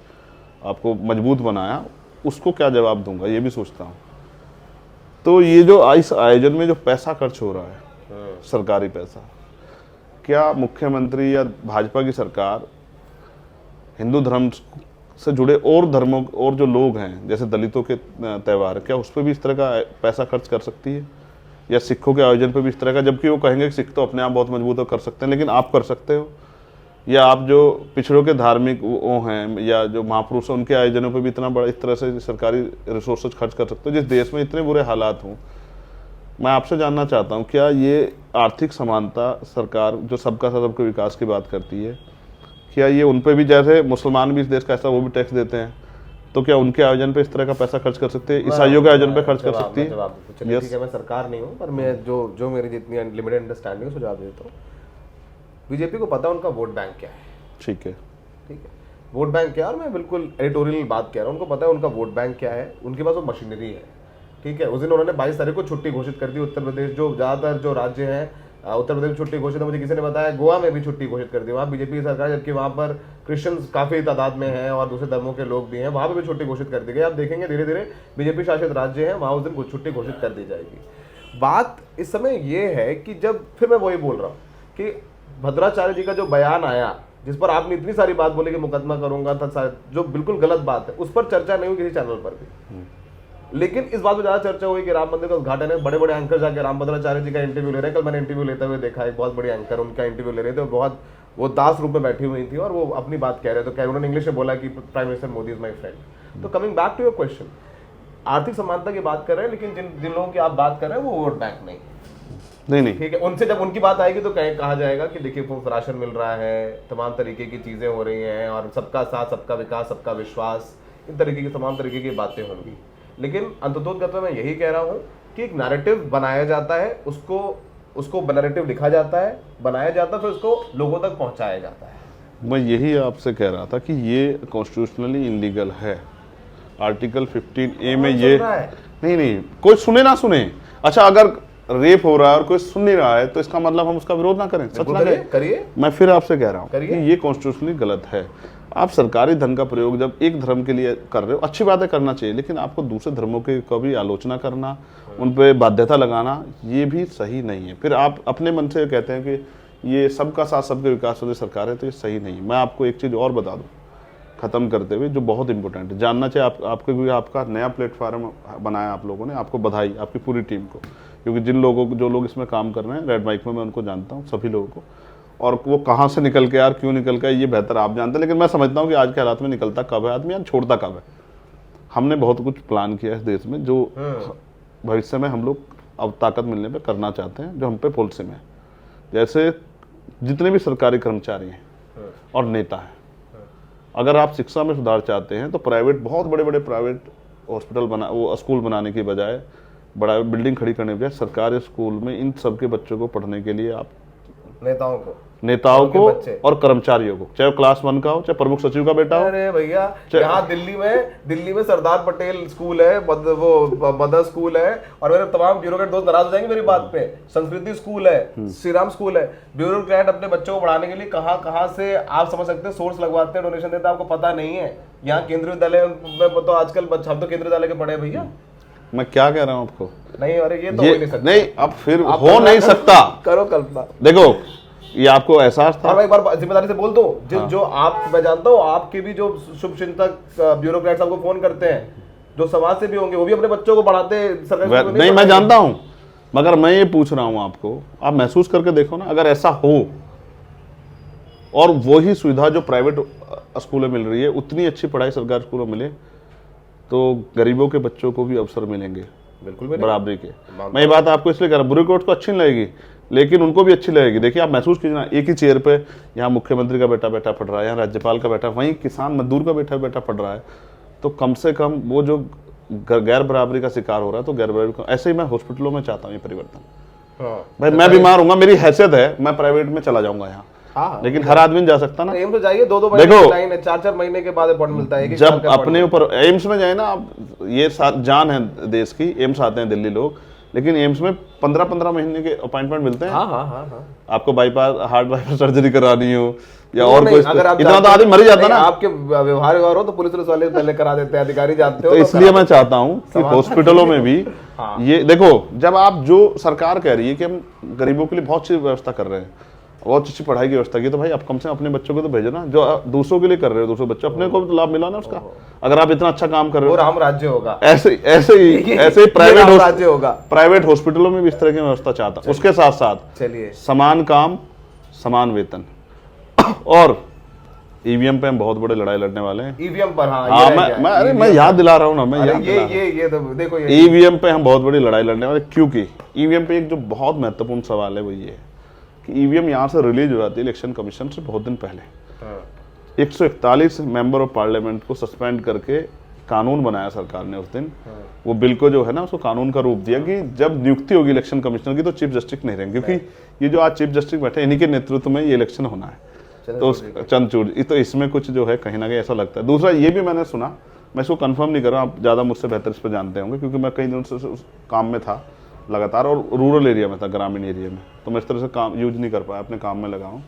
आपको मजबूत बनाया, उसको क्या जवाब दूंगा ये भी सोचता हूँ। तो ये जो इस आयोजन में जो पैसा खर्च हो रहा है, सरकारी पैसा, क्या मुख्यमंत्री या भाजपा की सरकार हिंदू धर्म से जुड़े और धर्मों और जो लोग हैं जैसे दलितों के त्यौहार, क्या उस पर भी इस तरह का पैसा खर्च कर सकती है, या सिखों के आयोजन पर भी इस तरह का? जबकि वो कहेंगे कि सिख तो अपने आप बहुत मजबूत हो कर सकते हैं, लेकिन आप कर सकते हो? या आप जो पिछड़ों के धार्मिक वो हैं या जो महापुरुष हैं उनके आयोजनों पर भी इतना बड़ा इस तरह से सरकारी रिसोर्सेज खर्च कर सकते हो जिस देश में इतने बुरे हालात हों? मैं आपसे जानना चाहता हूं, क्या ये आर्थिक समानता सरकार जो सबका साथ सबके विकास की बात करती है, क्या ये उन पर भी, जैसे मुसलमान भी इस देश का ऐसा वो भी टैक्स देते हैं, तो क्या उनके आयोजन पे इस तरह का पैसा खर्च कर सकते हैं? ईसाइयों के आयोजन पे खर्च कर सकती है? ठीक है, मैं सरकार नहीं हूँ पर मैं जो मेरी जितनी लिमिटेड अंडरस्टैंडिंग है सुझाव देता हूँ। बीजेपी को पता है उनका वोट बैंक क्या है। ठीक है, ठीक है, वोट बैंक क्या है, और मैं बिल्कुल एडिटोरियल बात कह रहा हूँ। उनको पता है उनका वोट बैंक क्या है, उनके पास वो मशीनरी है। ठीक है, उस दिन उन्होंने 22 तारीख को छुट्टी घोषित कर दी। उत्तर प्रदेश जो ज़्यादातर जो राज्य हैं उत्तर प्रदेश में छुट्टी घोषित है। मुझे किसी ने बताया गोवा में भी छुट्टी घोषित कर दी, वहाँ बीजेपी की सरकार, जबकि वहाँ पर क्रिश्चियंस काफ़ी तादाद में हैं और दूसरे धर्मों के लोग भी हैं, वहाँ पर भी छुट्टी घोषित कर दी गई। आप देखेंगे धीरे धीरे बीजेपी शासित राज्य हैं वहाँ उस दिन छुट्टी घोषित कर दी जाएगी। बात इस समय ये है कि जब, फिर मैं वही बोल रहा हूँ कि भद्राचार्य जी का जो बयान आया जिस पर आपने इतनी सारी बात बोली कि मुकदमा करूंगा था, जो बिल्कुल गलत बात है, उस पर चर्चा नहीं हुई किसी चैनल पर भी। लेकिन इस बात पर ज्यादा चर्चा हुई कि राम मंदिर का उद्घाटन है, बड़े बड़े एंकर जाकर राम भद्राचार्य जी का इंटरव्यू ले रहे हैं। कल मैंने इंटरव्यू लेते हुए देखा, एक बहुत बड़ी एंकर उनका इंटरव्यू ले रहे थे, बहुत वो दास रूप में बैठी हुई थी और वो अपनी बात कह रहे थे। तो उन्होंने इंग्लिश में बोला कि prime minister Modi is my friend. तो coming back to your question, आर्थिक समानता की बात कर रहे हैं, लेकिन जिन लोगों की आप बात कर रहे हैं वो वोट बैंक नहीं। ठीक है, उनसे जब उनकी बात आएगी तो कहा जाएगा कि देखिए राशन मिल रहा है, तमाम तरीके की चीजें हो रही हैं और सबका साथ, सबका विकास, सबका विश्वास, इन तरीके की तमाम तरीके की बातें होंगी। लेकिन अंततोगत्वा मैं यही कह रहा हूँ कि एक नैरेटिव बनाया जाता है, उसको नैरेटिव लिखा जाता है, बनाया जाता है, फिर उसको लोगों तक पहुंचाया जाता है। मैं यही आपसे कह रहा था कि ये कॉन्स्टिट्यूशनली इनलीगल है। आर्टिकल 15A में ये नहीं, कोई सुने ना सुने। अच्छा, अगर रेप हो रहा है और कोई सुन नहीं रहा है तो इसका मतलब हम उसका विरोध ना करें, सच ना करिए। मैं फिर आपसे कह रहा हूँ कि ये कॉन्स्टिट्यूशनली गलत है। आप सरकारी धन का प्रयोग जब एक धर्म के लिए कर रहे हो, अच्छी बात है, करना चाहिए, लेकिन आपको दूसरे धर्मों की कभी आलोचना करना, उन पर बाध्यता लगाना, ये भी सही नहीं है। फिर आप अपने मन से कहते हैं कि ये सबका साथ सबके विकास वाली सरकार है, तो ये सही नहीं है। मैं आपको एक चीज़ और बता दूँ खत्म करते हुए, जो बहुत इंपॉर्टेंट है, जानना चाहिए आपका नया प्लेटफॉर्म बनाया आप लोगों ने, आपको बधाई, आपकी पूरी टीम को, क्योंकि जो लोग इसमें काम कर रहे हैं, रेड माइक में मैं उनको जानता हूँ, सभी लोगों को, और वो कहाँ से निकल के यार क्यों निकल के ये बेहतर आप जानते हैं। लेकिन मैं समझता हूँ कि आज के हालात में निकलता कब है आदमी, यार छोड़ता कब है। हमने बहुत कुछ प्लान किया है इस देश में जो भविष्य में हम लोग अब ताकत मिलने पर करना चाहते हैं, जो हम पे पॉलिसी में है। जैसे जितने भी सरकारी कर्मचारी हैं और नेता हैं, अगर आप शिक्षा में सुधार चाहते हैं तो बहुत बड़े बड़े प्राइवेट हॉस्पिटल स्कूल बनाने की बजाय, बड़ा बिल्डिंग खड़ी करने के बजाय सरकारी स्कूल में इन सब के बच्चों को पढ़ने के लिए आप नेताओं को नेताओं को बच्चे। और कर्मचारियों को, चाहे वो क्लास 1 का हो, चाहे प्रमुख सचिव का बेटा हो। अरे भैया, यहाँ दिल्ली में सरदार पटेल स्कूल है, वो मदर स्कूल है, और मेरे तमाम ब्यूरोक्रेट दोस्त नाराज हो जाएंगे मेरी बात पे। संस्कृति स्कूल है, श्री राम स्कूल है। ब्यूरोक्रेट अपने बच्चों को पढ़ाने के लिए कहाँ कहाँ से आप समझ सकते हैं सोर्स लगवाते हैं, डोनेशन देते हैं, आपको पता नहीं है। यहाँ केंद्रीय विद्यालय में तो आजकल हम तो केंद्रीय विद्यालय के पढ़े भैया। मैं क्या कह रहा हूँ आपको, नहीं, अरे ये तो हो नहीं सकता। नहीं, अब फिर हो नहीं सकता। करो कल्पना। देखो, ये आपको एहसास था। मैं एक बार जिम्मेदारी से बोल दूं, जो आप, मैं जानता हूँ आपके भी जो शुभ चिंतक ब्यूरोक्रेट्स आपको फोन करते हैं, जो समाज से भी होंगे, वो भी अपने बच्चों को पढ़ाते सरकारी। नहीं, मैं जानता हूँ, मगर मैं ये पूछ रहा हूँ आपको, आप महसूस करके देखो ना, अगर ऐसा हो और वही सुविधा जो प्राइवेट स्कूलों में मिल रही है, उतनी अच्छी पढ़ाई सरकारी स्कूलों में मिले, तो गरीबों के बच्चों को भी अवसर मिलेंगे बिल्कुल बराबरी के। मैं ये बात आपको इसलिए कह रहा हूँ, ब्यूरोक्रेट को अच्छी नहीं लगेगी, लेकिन उनको भी अच्छी लगेगी। देखिए, आप महसूस कीजिए ना, एक ही चेयर पे यहाँ मुख्यमंत्री का बेटा पढ़ रहा है, यहाँ राज्यपाल का बेटा, वहीं किसान मजदूर का बेटा पढ़ रहा है, तो कम से कम वो जो गैर बराबरी का शिकार हो रहा है, तो गैर बराबरी। ऐसे ही मैं हॉस्पिटलों में चाहता हूँ ये परिवर्तन। भाई, मैं बीमार हूँ, मेरी हैसियत है, मैं प्राइवेट में चला जाऊंगा यहाँ, लेकिन हर आदमी नहीं जा सकता ना। एम्स में जाइए, 2-2 महीने की लाइन है, 4-4 महीने के बाद अपॉइंटमेंट मिलता है। जब अपने ऊपर एम्स में जाए ना आप, ये जान है देश की, एम्स आते हैं दिल्ली लोग, लेकिन एम्स में 15-15 महीने के अपॉइंटमेंट मिलते हैं। हाँ। आपको हार्ट बाईपास सर्जरी करानी हो या और कोई, अगर आप इतना तो आदमी मर ही जाता ना। आपके व्यवहार हो तो पुलिस वाले पहले करा देते हैं, अधिकारी जानते हो। तो इसलिए मैं चाहता हूँ कि हॉस्पिटलों में भी ये देखो, जब आप जो सरकार कह रही है कि हम गरीबों के लिए बहुत अच्छी व्यवस्था कर रहे हैं, बहुत अच्छी पढ़ाई की व्यवस्था की, तो भाई आप कम से कम अपने बच्चों को तो भेजो ना, जो दूसरों के लिए कर रहे हो, दूसरे बच्चों, अपने को भी तो लाभ मिला ना उसका। अगर आप इतना अच्छा काम कर रहे हो, राम राज्य होगा। ऐसे ही प्राइवेट राज्य होगा। प्राइवेट हॉस्पिटलों में भी इस तरह की व्यवस्था चाहता हूं। उसके साथ साथ चलिए, समान काम समान वेतन, और ईवीएम पे हम बहुत बड़े लड़ाई लड़ने वाले हैं। ईवीएम पर, मैं याद दिला रहा हूँ ना, मैं ये तो देखो, ईवीएम पे हम बहुत बड़ी लड़ाई लड़ने वाले, क्योंकि ईवीएम पे एक जो बहुत महत्वपूर्ण सवाल है वो ये है कि ईवीएम यहाँ से रिलीज हो जाती है इलेक्शन कमीशन से बहुत दिन पहले। 141 मेंबर ऑफ पार्लियामेंट को सस्पेंड करके कानून बनाया सरकार ने उस दिन। वो बिल को जो है ना, उसको कानून का रूप दिया कि जब नियुक्ति होगी इलेक्शन कमिश्नर की, तो चीफ जस्टिस नहीं रहेंगे, क्योंकि ये जो आज चीफ जस्टिस बैठे, इन्हीं के नेतृत्व में ये इलेक्शन होना है। तो चंद्रचूड़, तो इसमें कुछ जो है कहीं ना कहीं ऐसा लगता है। दूसरा ये भी मैंने सुना, मैं इसको कंफर्म नहीं कर रहा, आप ज़्यादा मुझसे बेहतर इस पर जानते होंगे, क्योंकि मैं कई दिनों से उस काम में था लगातार, और रूरल एरिया में था, ग्रामीण एरिया में, तो मैं इस तरह से काम यूज नहीं कर पाया, अपने काम में लगा हूँ,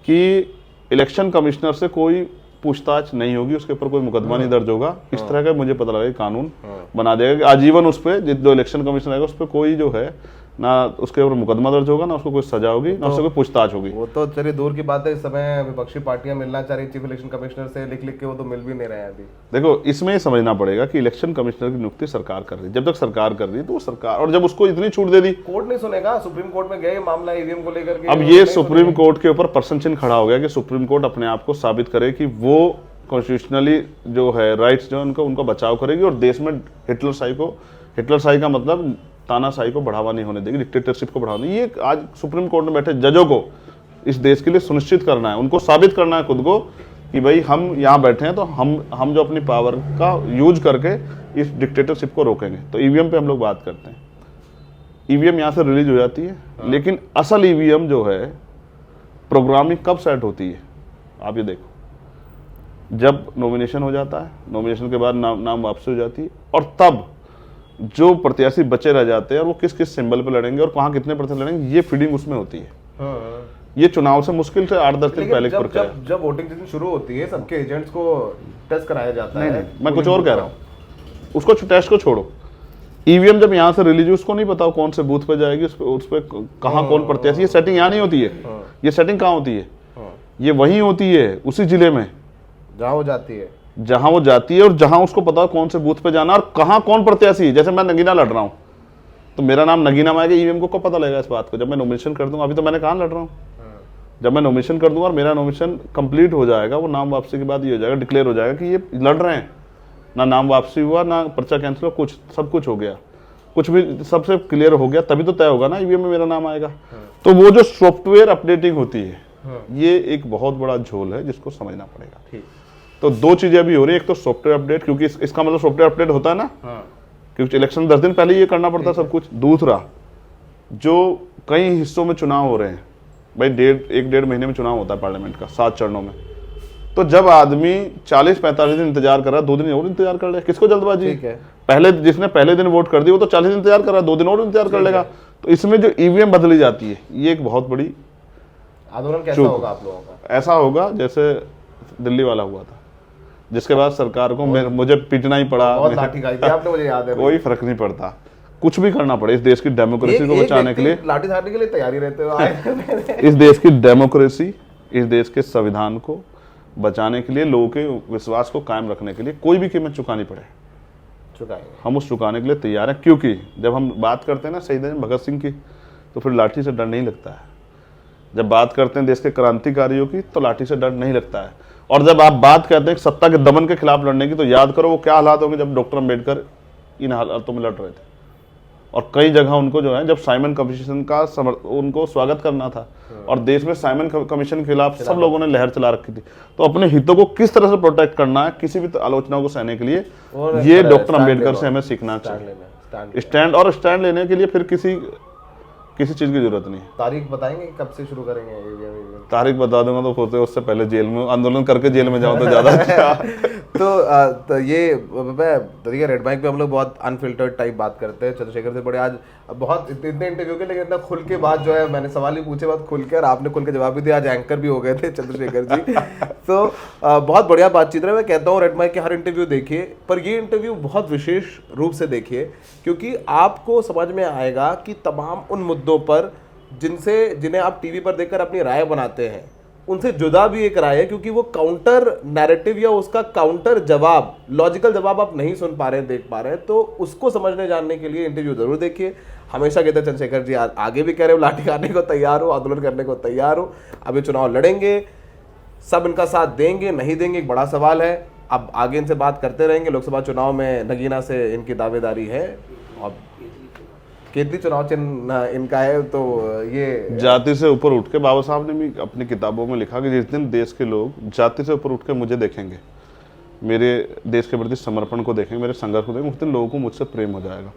कि इलेक्शन कमिश्नर से कोई पूछताछ नहीं होगी, उसके ऊपर कोई मुकदमा नहीं दर्ज होगा। इस तरह का मुझे पता लगा, कानून बना देगा कि आजीवन उस पर जो इलेक्शन कमिश्नर आएगा, उस पर कोई जो है ना उसके ऊपर मुकदमा दर्ज होगा, ना उसको कोई सजा होगी, ना उससे कोई पूछताछ होगी। वो तो चलिए दूर की बात है, इस समय विपक्षी पार्टियां मिलना चाह रही चीफ इलेक्शन कमिश्नर से, लिख के वो तो मिल भी नहीं रहे हैं अभी। देखो, इसमें ये समझना पड़ेगा कि इलेक्शन कमिश्नर की नियुक्ति सरकार कर रही है। जब तक सरकार कर रही है तो वो सरकार, और जब उसको इतनी छूट दे दी, कोर्ट नहीं सुनेगा। सुप्रीम कोर्ट में गए मामला ईवीएम को लेकर के, अब ये सुप्रीम कोर्ट के ऊपर प्रश्न चिन्ह खड़ा हो गया कि सुप्रीम कोर्ट अपने आप को साबित करे कि वो कॉन्स्टिट्यूशनली जो है राइट्स जो उनका बचाव करेगी, और देश में हिटलरशाही का मतलब तानाशाही को बढ़ावा नहीं होने देगी, डिक्टेटरशिप को बढ़ावा नहीं। ये आज सुप्रीम कोर्ट में बैठे जजों को इस देश के लिए सुनिश्चित करना है, उनको साबित करना है खुद को कि भाई हम यहाँ बैठे हैं, तो हम जो अपनी पावर का यूज करके इस डिक्टेटरशिप को रोकेंगे। तो ईवीएम पे हम लोग बात करते हैं, ईवीएम यहाँ से रिलीज हो जाती है, लेकिन असल ईवीएम जो है प्रोग्रामिंग कब सेट होती है, आप ये देखो, जब नॉमिनेशन हो जाता है, नॉमिनेशन के बाद नाम वापसी हो जाती है, और तब जो प्रत्याशी बचे रह जाते हैं और वो किस किस सिंबल पे लड़ेंगे और कहाँ कितने प्रतिशत लड़ेंगे, ये फीडिंग उसमें होती है। ये चुनाव से मुश्किल से 8-10 दिन पहले जब वोटिंग जितनी शुरू होती है, सबके एजेंट्स को टेस्ट कराया जाता है। मैं कुछ और कह रहा हूँ, उसको टेस्ट को छोड़ो, ईवीएम जब यहाँ से रिलीज, उसको नहीं पता कौन से बूथ पे जाएगी, उस पर कहाँ कौन प्रत्याशी, ये सेटिंग यहाँ नहीं होती है। ये सेटिंग कहाँ होती है? ये वहीं होती है, उसी जिले में जहाँ वो जाती है, और जहां उसको पता है कौन से बूथ पे जाना और कहां कौन प्रत्याशी। जैसे मैं नगीना लड़ रहा हूं, तो मेरा नाम नगीना में आएगा, ईवीएम को कब पता लगेगा इस बात को? जब मैं नॉमिनेशन कर दूंगा। अभी तो मैंने कहाँ लड़ रहा हूँ, जब मैं नॉमिनेशन कर दूंगा और मेरा नॉमिनेशन कंप्लीट हो जाएगा, वो नाम वापसी के बाद ये हो जाएगा, डिक्लेयर हो जाएगा कि ये लड़ रहे हैं, ना नाम वापसी हुआ, ना पर्चा कैंसिल हुआ, कुछ सब कुछ हो गया, कुछ भी सबसे क्लियर हो गया, तभी तो तय होगा ना ईवीएम में मेरा नाम आएगा। तो वो जो सॉफ्टवेयर अपडेटिंग होती है, ये एक बहुत बड़ा झोल है जिसको समझना पड़ेगा। तो दो चीजें अभी हो रही है, एक तो सॉफ्टवेयर अपडेट, क्योंकि इसका मतलब सॉफ्टवेयर अपडेट होता है ना, क्योंकि इलेक्शन 10 दिन पहले ये करना पड़ता है सब कुछ। दूसरा, जो कई हिस्सों में चुनाव हो रहे हैं, भाई 1.5 महीने में चुनाव होता है पार्लियामेंट का 7 चरणों में। तो जब आदमी 40-45 दिन इंतजार कर रहा है, 2 दिन और इंतजार कर ले, किसको जल्दबाजी? ठीक है। पहले जिसने पहले दिन वोट कर दी वो तो 40 दिन इंतजार कर रहा है, 2 दिन और इंतजार कर लेगा। तो इसमें जो ईवीएम बदली जाती है, ये एक बहुत बड़ी आंदोलन कैसा होगा आप लोगों का? ऐसा होगा जैसे दिल्ली वाला हुआ था, जिसके बाद सरकार को मुझे पीटना ही पड़ा, बहुत लाठी खाई थी आपने, मुझे याद है। कोई फर्क नहीं पड़ता, कुछ भी करना पड़े इस देश की डेमोक्रेसी को बचाने के लिए, लाठी खाने के लिए तैयारी रहते हो। इस देश की डेमोक्रेसी, इस देश के संविधान को बचाने के लिए, लोगों के विश्वास को कायम रखने के लिए कोई भी कीमत चुकानी पड़े, चुकाएंगे। हम उस चुकाने के लिए तैयार हैं। क्योंकि जब हम बात करते हैं ना शहीद भगत सिंह की, तो फिर लाठी से डर नहीं लगता है। जब बात करते हैं देश के क्रांतिकारियों की, तो लाठी से डर नहीं लगता है। और जब आप बात करते हैं सत्ता के दमन के खिलाफ लड़ने की, तो याद करो वो क्या हालात होंगे जब डॉक्टर अम्बेडकर इन हालातों में लड़ रहे थे। और कई जगह उनको जो है, जब साइमन कमीशन का उनको स्वागत करना था, और देश में साइमन कमीशन के खिलाफ सब लोगों ने लहर चला रखी थी। तो अपने हितों को किस तरह से प्रोटेक्ट करना है, किसी भी आलोचना को सहने के लिए, ये डॉक्टर अम्बेडकर से हमें सीखना चाहिए। स्टैंड लेने के लिए फिर किसी चीज की जरूरत नहीं है। तारीख बताएंगे कब से शुरू करेंगे? तारीख बता दूंगा तो होते उससे पहले जेल में आंदोलन करके जेल में जाओ तो ज्यादा अच्छा। तो ये देखिए, रेड माइक पे हम लोग बहुत अनफिल्टर्ड टाइप बात करते हैं चंद्रशेखर से बड़े। आज बहुत इतने इंटरव्यू के, लेकिन इतना खुल के बात जो है, मैंने सवाल ही पूछे बात खुल के, और आपने खुल के जवाब भी दिया। आज एंकर भी हो गए थे चंद्रशेखर जी। तो बहुत बढ़िया बातचीत रही। मैं कहता हूँ रेड माइक के हर इंटरव्यू देखिए, पर ये इंटरव्यू बहुत विशेष रूप से देखिए, क्योंकि आपको समझ में आएगा कि तमाम उन मुद्दों पर जिन्हें आप टीवी पर देखकर अपनी राय बनाते हैं, उनसे जुदा भी एक राय है, क्योंकि वो काउंटर नैरेटिव या उसका काउंटर जवाब, लॉजिकल जवाब आप नहीं सुन पा रहे हैं, देख पा रहे हैं। तो उसको समझने जानने के लिए इंटरव्यू जरूर देखिए। हमेशा कहते हैं चंद्रशेखर जी, आगे भी कह रहे हो लाठी खाने को तैयार हो, आंदोलन करने को तैयार हो, अभी चुनाव लड़ेंगे, सब इनका साथ देंगे नहीं देंगे एक बड़ा सवाल है। अब आगे इनसे बात करते रहेंगे। लोकसभा चुनाव में नगीना से इनकी दावेदारी है, और केंद्रीय चुनाव चिन्ह इनका है। तो ये जाति से ऊपर उठ के, बाबा साहब ने भी अपनी किताबों में लिखा कि जिस दिन देश के लोग जाति से ऊपर उठ के मुझे देखेंगे, मेरे देश के प्रति समर्पण को देखेंगे, मेरे संघर्ष को देखेंगे, उस दिन लोगों को मुझसे प्रेम हो जाएगा।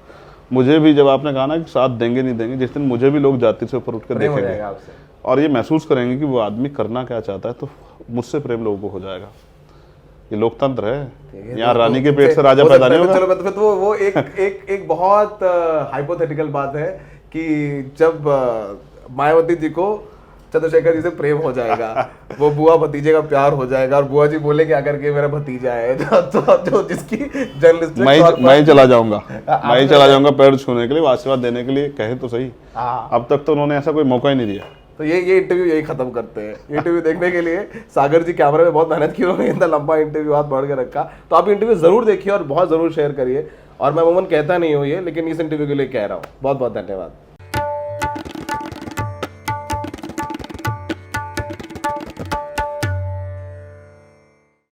मुझे भी, जब आपने कहा ना कि साथ देंगे नहीं देंगे, जिस दिन मुझे भी लोग जाति से ऊपर उठ कर देखेंगे और ये महसूस करेंगे कि वो आदमी करना क्या चाहता है, तो मुझसे प्रेम लोगों को हो जाएगा। ये लोकतंत्र है, यहाँ रानी के पेट से राजा पैदा नहीं होगा। चलो तो वो एक बहुत हाइपोथेटिकल बात है कि जब मायावती जी को चंद्रशेखर जी से प्रेम हो जाएगा, वो बुआ भतीजे का प्यार हो जाएगा, और बुआ जी बोले क्या करके मेरा भतीजा है, जो जिसकी जर्नलिस्ट मैं ही चला जाऊंगा, मैं ही चला जाऊंगा पैर छूने के लिए, आशीर्वाद देने के लिए, कहे तो सही। अब तक तो उन्होंने ऐसा कोई मौका ही नहीं दिया। तो ये इंटरव्यू यही खत्म करते हैं। इंटरव्यू देखने के लिए सागर जी कैमरे में बहुत मेहनत की, उन्होंने इतना लंबा इंटरव्यू हाथ बढ़ के रखा। तो आप इंटरव्यू जरूर देखिए और बहुत जरूर शेयर करिए। और मैं अमूमन कहता नहीं हूँ ये, लेकिन इस इंटरव्यू के लिए कह रहा हूँ। बहुत बहुत धन्यवाद।